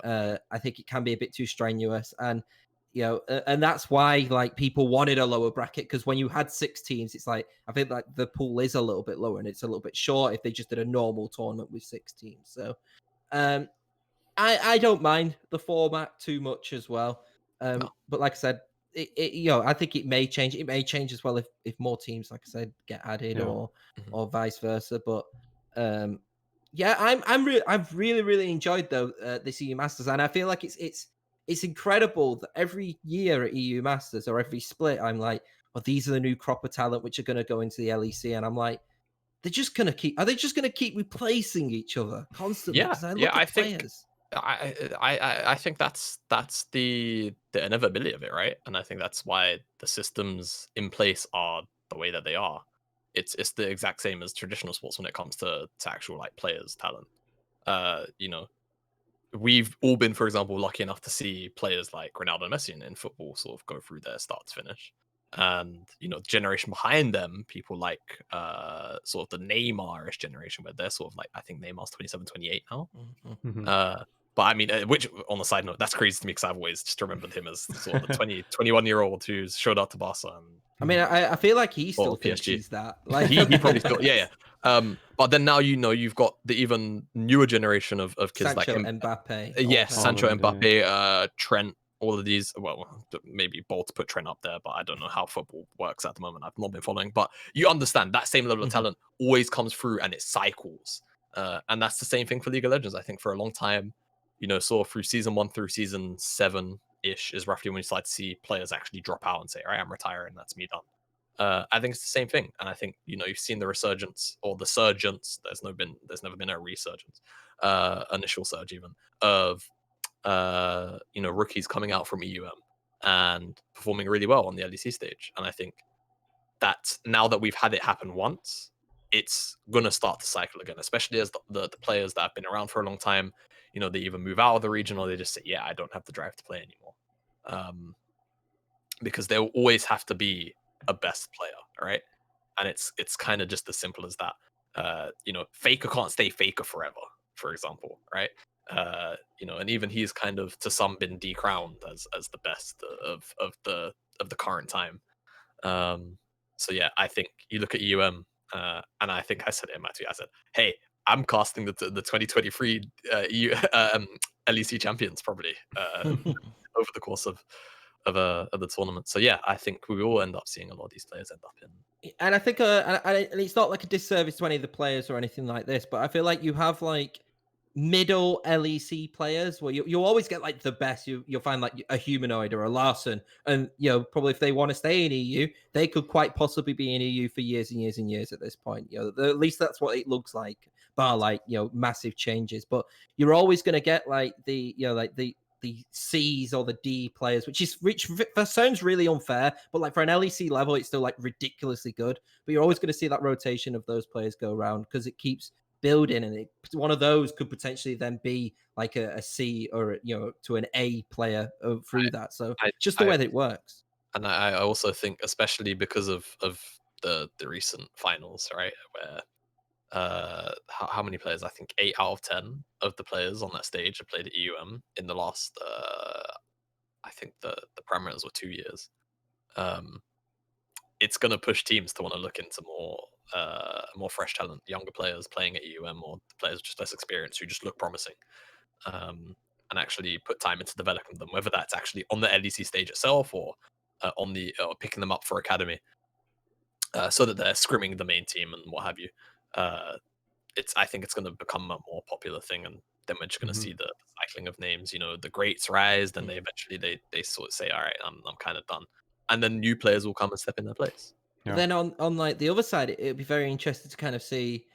I think it can be a bit too strenuous, and and that's why like people wanted a lower bracket, because when you had 6 teams, it's like I think like the pool is a little bit lower and it's a little bit short if they just did a normal tournament with 6 teams. So I don't mind the format too much as well. But like I said, I think it may change. It may change as well if more teams, like I said, get added or vice versa. But I've really enjoyed though this EU Masters, and I feel like it's incredible that every year at EU Masters or every split, I'm like, well, these are the new crop of talent which are going to go into the LEC, and I'm like, are they just going to keep replacing each other constantly? I think that's the inevitability of it, right? And I think that's why the systems in place are the way that they are. It's the exact same as traditional sports when it comes to actual like players' talent. We've all been, for example, lucky enough to see players like Ronaldo and Messi in football sort of go through their start to finish. And the generation behind them, people like sort of the Neymar-ish generation, where they're sort of like, I think Neymar's 27, 28 now. But I mean, which on the side note, that's crazy to me because I've always just remembered him as sort of the 21-year-old who's showed up to Barca. I mean, I feel like he still thinks he's that. Like he probably still, but then now you've got the even newer generation of kids Sancho, like Mbappe. Sancho, Mbappe, Trent. All of these, well, maybe bold to put Trent up there, but I don't know how football works at the moment. I've not been following, but you understand that same level of talent always comes through and it cycles. And that's the same thing for League of Legends. I think for a long time, sort of through season 1 through season 7-ish is roughly when you start to see players actually drop out and say, all right, I'm retiring, that's me done. I think it's the same thing. And I think, you've seen the resurgence or the surgence. There's never been a resurgence, initial surge even of rookies coming out from EUM and performing really well on the LEC stage. And I think that now that we've had it happen once, it's gonna start to cycle again, especially as the players that have been around for a long time, they either move out of the region or they just say, yeah, I don't have the drive to play anymore. Because there will always have to be a best player, right? And it's kind of just as simple as that. Faker can't stay Faker forever, for example, right? And even he's kind of to some been decrowned as the best of the current time. So yeah, I think you look at EUM And I think I said it in my tweet. I said, "Hey, I'm casting the 2023 LEC champions probably over the course of the tournament." So yeah, I think we will end up seeing a lot of these players end up in. And I think, and it's not like a disservice to any of the players or anything like this, but I feel like you have like middle LEC players where you always get like the best. You'll find like a Humanoid or a Larson, and probably if they want to stay in EU, they could quite possibly be in EU for years and years and years at this point. At least that's what it looks like, bar like massive changes. But you're always going to get like the C's or the D players, which sounds really unfair, but like for an LEC level, it's still like ridiculously good. But you're always going to see that rotation of those players go around because it keeps building, and one of those could potentially then be like a C or to an A player through that. So just the way that it works. And I also think, especially because of the recent finals, right, where how many players? I think 8 out of 10 of the players on that stage have played at EUM in the last. I think the parameters were 2 years. It's going to push teams to want to look into more fresh talent, younger players playing at EUM, or players with just less experience who just look promising, and actually put time into developing them. Whether that's actually on the LEC stage itself or picking them up for academy, so that they're scrimming the main team and what have you. I think it's going to become a more popular thing, and then we're just going to see the cycling of names. The greats rise, then they eventually they sort of say, "All right, I'm kind of done," and then new players will come and step in their place. Yeah. Then on like the other side, it'd be very interesting to kind of see.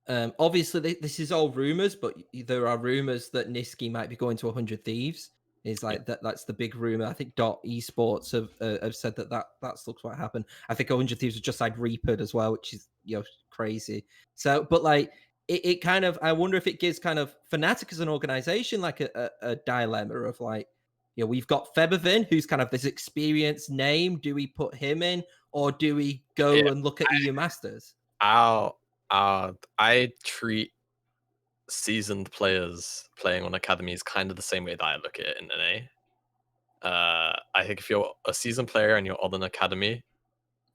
Obviously, this is all rumors, but there are rumors that Nisqy might be going to 100 Thieves. Is like that's the big rumor. I think Esports have said that looks what happened. I think 100 Thieves have just signed Reapered as well, which is crazy. So, but like it kind of, I wonder if it gives kind of Fnatic as an organization like a dilemma of like, we've got Febervin, who's kind of this experienced name. Do we put him in, or do we go and look at EU Masters? I treat seasoned players playing on academies kind of the same way that I look at it in NA. I think if you're a seasoned player and you're on an academy,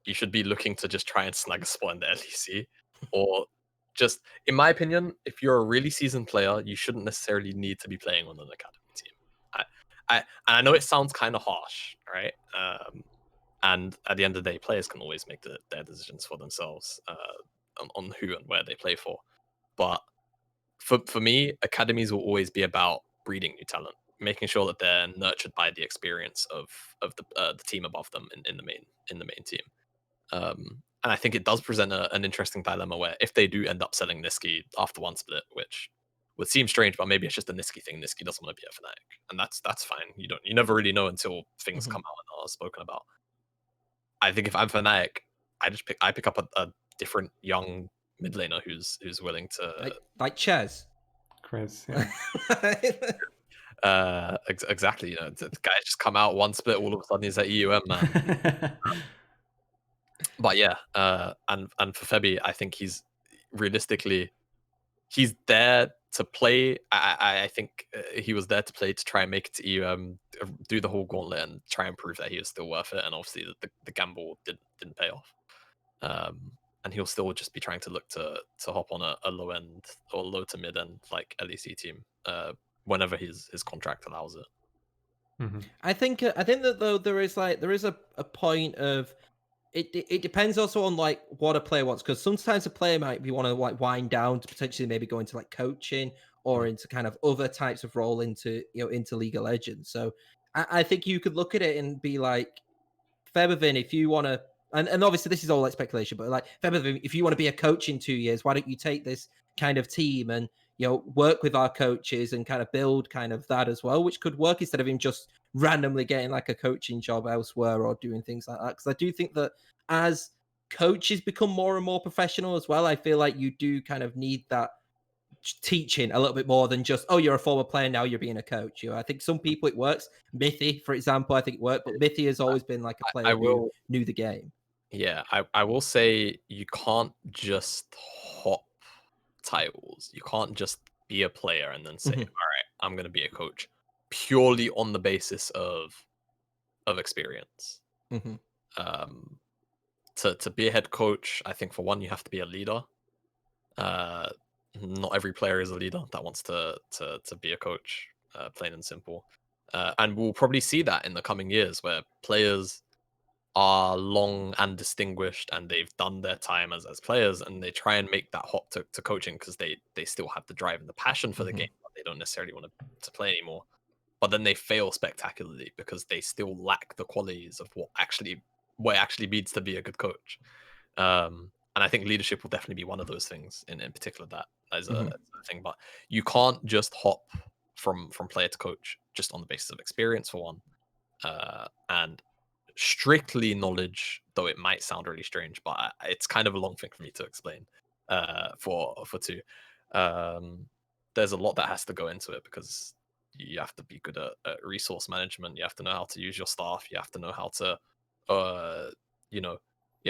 you should be looking to just try and snag a spot in the LEC, or just, in my opinion, if you're a really seasoned player, you shouldn't necessarily need to be playing on an academy team. I know it sounds kind of harsh, right? And at the end of the day, players can always make their decisions for themselves on who and where they play for. But for me, academies will always be about breeding new talent, making sure that they're nurtured by the experience of the team above them in the main team. And I think it does present an interesting dilemma where if they do end up selling Nisqy after one split, which would seem strange, but maybe it's just a Nisqy thing. Nisqy doesn't want to be at Fnatic, and that's fine. You never really know until things come out and are spoken about. I think if I'm Fnatic, I pick up a different young mid laner who's willing to like Ches. Chris, yeah. Exactly. The guy just come out one split, all of a sudden he's at EUM, man. But yeah, and for Febby, I think he's there to play. I think he was there to play to try and make it to EUM, do the whole gauntlet, and try and prove that he is still worth it. And obviously, the gamble didn't pay off. And he'll still just be trying to look to hop on a low end or low to mid end like LEC team whenever his contract allows it. I think that though there is a point of it depends also on like what a player wants, because sometimes a player might be want to like wind down to potentially maybe go into like coaching or into kind of other types of role into into League of Legends. So I think you could look at it and be like, Febervin, if you want to, and obviously this is all like speculation, but like Febervin, if you want to be a coach in 2 years, why don't you take this kind of team and work with our coaches and kind of build kind of that as well, which could work instead of him just randomly getting like a coaching job elsewhere or doing things like that. Because I do think that as coaches become more and more professional as well, I feel like you do kind of need that teaching a little bit more than just, oh, you're a former player, now you're being a coach. I think some people it works. Mithy, for example, I think it worked, but Mithy has always been like a player who knew the game. Yeah, I will say you can't just hop titles. You can't just be a player and then say, all right, I'm going to be a coach purely on the basis of experience. to be a head coach, I think for one, you have to be a leader. Not every player is a leader that wants to be a coach, plain and simple. And we'll probably see that in the coming years where players are long and distinguished and they've done their time as players, and they try and make that hop to coaching because they still have the drive and the passion for the game, but they don't necessarily want to play anymore. But then they fail spectacularly because they still lack the qualities of what it actually means to be a good coach. And I think leadership will definitely be one of those things in particular that as a thing. But you can't just hop from player to coach just on the basis of experience, for one, and strictly knowledge, though it might sound really strange, but it's kind of a long thing for me to explain. For two, there's a lot that has to go into it because you have to be good at resource management. You have to know how to use your staff. You have to know how to, you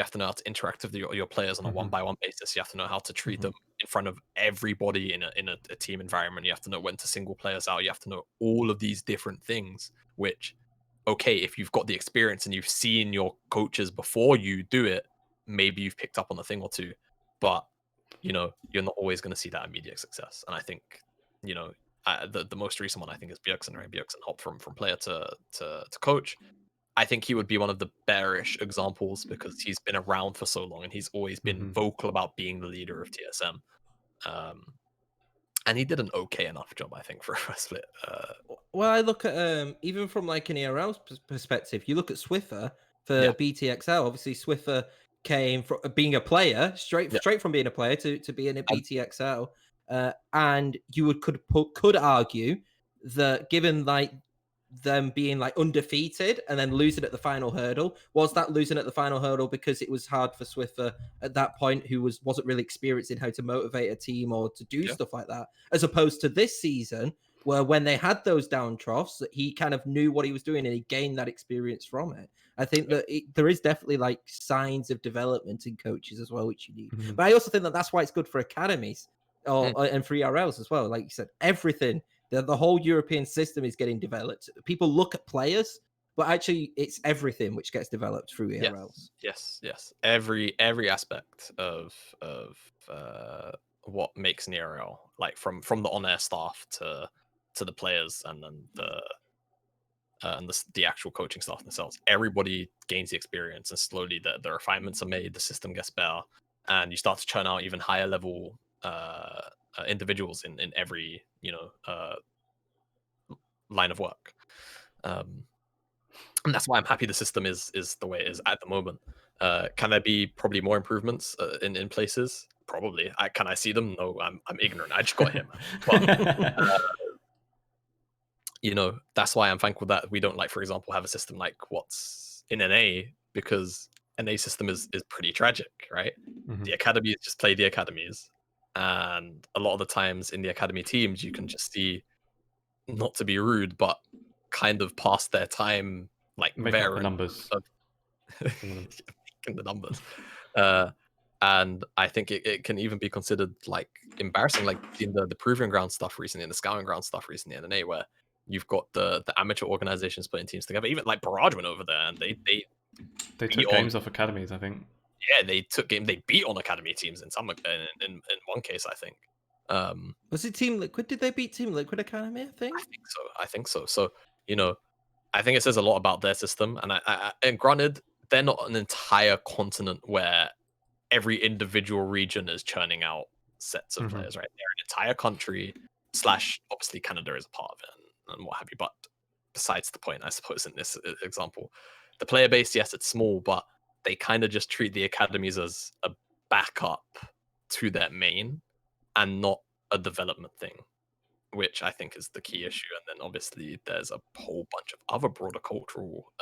have to know how to interact with your players on a one-by-one basis. You have to know how to treat them in front of everybody in a team environment. You have to know when to single players out. You have to know all of these different things, which, okay, if you've got the experience and you've seen your coaches before you do it, maybe you've picked up on a thing or two, but you're not always going to see that immediate success. And I think, the most recent one I think is Bjergsen, right? Bjergsen hopped from player to coach. I think he would be one of the bearish examples because he's been around for so long and he's always been vocal about being the leader of TSM. And he did an okay enough job, I think, for a split. Well, I look at even from like an ERL perspective, you look at Swiffer for BTXL. Obviously, Swiffer came from being a player, straight from being a player to being a BTXL, and you could argue that given like them being like undefeated and then losing at the final hurdle, was that losing at the final hurdle because it was hard for Swiffer at that point, who wasn't really experienced in how to motivate a team or to do stuff like that, as opposed to this season where when they had those down troughs, he kind of knew what he was doing and he gained that experience from it. I think that there is definitely like signs of development in coaches as well, which you need. But I also think that that's why it's good for academies and for ERLs as well. Like you said, everything, the whole European system is getting developed. People look at players, but actually it's everything which gets developed through ERLs. Yes. Every aspect of what makes an ERL, like from the on-air staff to the players and then the actual coaching staff themselves. Everybody gains the experience and slowly the refinements are made, the system gets better, and you start to churn out even higher level individuals in every line of work, and that's why I'm happy the system is the way it is at the moment. Can there be probably more improvements in places? Probably. Can I see them? No, I'm ignorant. I just got him. But that's why I'm thankful that we don't, like, for example, have a system like what's in NA, because NA system is pretty tragic, right? The academies just play the academies, and a lot of the times in the academy teams you can just see, not to be rude, but kind of past their time, like making up the numbers. Making the numbers. And I think it can even be considered like embarrassing, like in the Proving Ground stuff recently and the Scouting Ground stuff recently in NA, where you've got the amateur organizations putting teams together. Even like Barrage went over there and they took games off academies, I think. Yeah, they beat on academy teams in one case, I think. Was it Team Liquid? Did they beat Team Liquid Academy? I think so. So, I think it says a lot about their system. And granted, they're not an entire continent where every individual region is churning out sets of players, right? They're an entire country / obviously Canada is a part of it and what have you. But besides the point, I suppose, in this example, the player base, yes, it's small, but they kind of just treat the academies as a backup to their main and not a development thing, which I think is the key issue. And then obviously there's a whole bunch of other broader cultural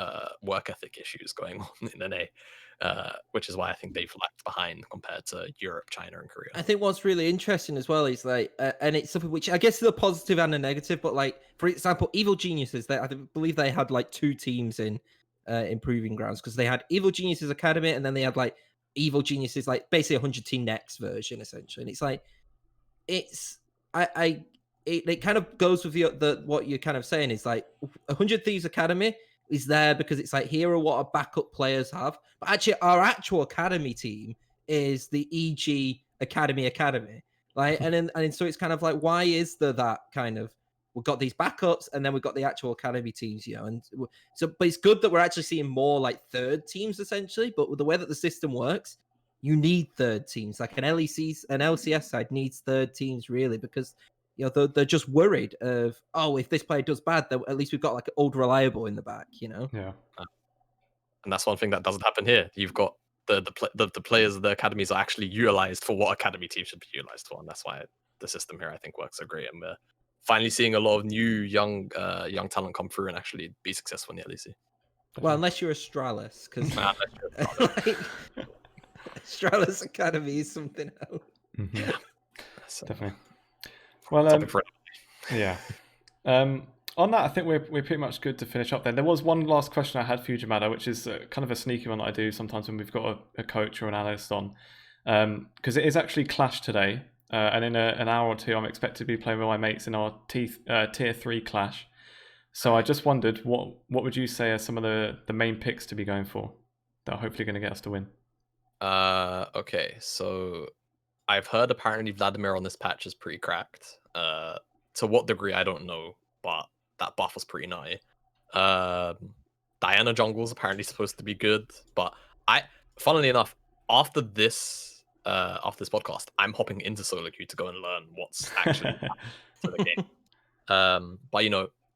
work ethic issues going on in NA, which is why I think they've lagged behind compared to Europe, China, and Korea. I think what's really interesting as well is like, and it's something which I guess is a positive and a negative, but like, for example, Evil Geniuses, I believe they had like 2 teams in Proving Grounds, because they had Evil Geniuses Academy and then they had like Evil Geniuses, like basically 100 Team Next version essentially. And it's like, it kind of goes with the what you're kind of saying is like 100 Thieves Academy is there because it's like, here are what our backup players have. But actually, our actual academy team is the EG Academy. Like, and so it's kind of like, why is there that kind of, we've got these backups and then we've got the actual academy teams, and so, but it's good that we're actually seeing more like third teams essentially. But with the way that the system works, you need third teams. Like an LCS side needs third teams really, because they're just worried of, oh, if this player does bad, then at least we've got like an old reliable in the back, Yeah. And that's one thing that doesn't happen here. You've got the players of the academies are actually utilized for what academy teams should be utilized for, and that's why the system here I think works so great. And we're finally seeing a lot of new young talent come through and actually be successful in the LEC. Well, unless you're Astralis, because Astralis Academy is something else. Mm-hmm. Definitely. Well, yeah. On that, I think we're pretty much good to finish up then. There was one last question I had for you, Jamada, which is kind of a sneaky one that I do sometimes when we've got a coach or an analyst on. Because it is actually Clash today. And in an hour or two, I'm expected to be playing with my mates in our Tier 3 Clash. So I just wondered, what would you say are some of the main picks to be going for that are hopefully going to get us to win? Okay, so I've heard apparently Vladimir on this patch is pretty cracked. To what degree, I don't know, but that buff was pretty nutty. Diana jungle is apparently supposed to be good, but funnily enough, after this podcast, I'm hopping into solo queue to go and learn what's actually to the game. But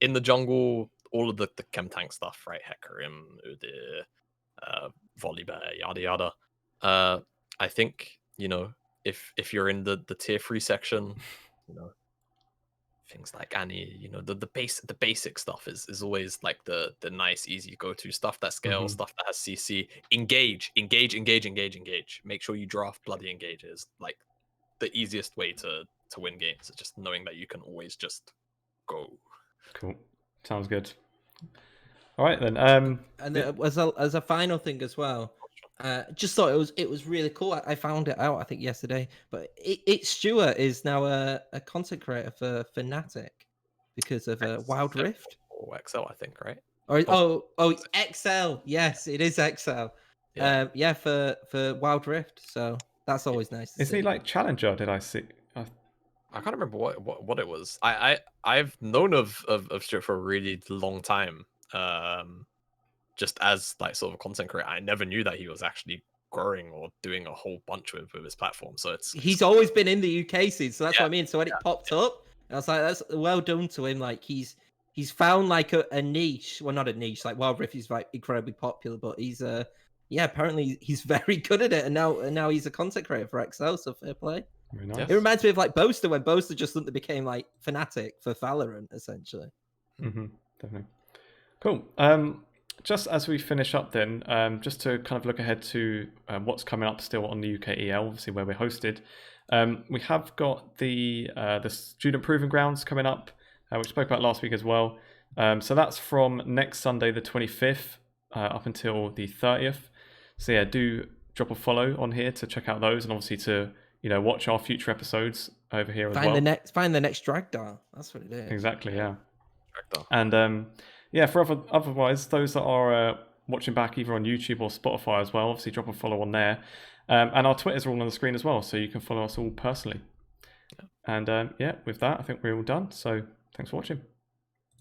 in the jungle, all of the chem tank stuff, right? Hecarim, Udyr, Volibear, yada yada. I think if you're in the tier 3 section, things like Annie, the basic stuff is always like the nice, easy go-to stuff that scales, stuff that has CC. Engage. Make sure you draft bloody engages. Like the easiest way to win games is just knowing that you can always just go. Cool. Sounds good. All right then. And as a final thing as well, just thought it was really cool. I found it out I think yesterday, but Stuart is now a content creator for Fnatic because of Wild Rift or XL, I think, right? Or XL. Yes, it is XL. Yeah, for Wild Rift. So that's always nice. Isn't he like Challenger? Did I see? I can't remember what it was. I've known of Stuart for a really long time. Just as like sort of a content creator, I never knew that he was actually growing or doing a whole bunch with his platform. So he's always been in the UK scene, so that's what I mean. So when it popped up, I was like, that's well done to him. Like he's found like a niche. Well, not a niche. Like Wild Rift is like incredibly popular, but he's apparently he's very good at it, and now he's a content creator for XL. So fair play. Very nice. It reminds me of like Boaster when Boaster just suddenly became like Fnatic for Valorant, essentially. Definitely. Cool. Just as we finish up then, just to kind of look ahead to what's coming up still on the UKEL, obviously where we're hosted. We have got the Student Proving Grounds coming up, which we spoke about last week as well. So that's from next Sunday, the 25th, up until the 30th. So yeah, do drop a follow on here to check out those, and obviously to watch our future episodes over here as well. Find the next Dragdar. That's what it is. Exactly, yeah. Dragdar. And yeah, for otherwise, those that are watching back either on YouTube or Spotify as well, obviously drop a follow on there. And our Twitters are all on the screen as well, so you can follow us all personally. And yeah, with that, I think we're all done. So thanks for watching.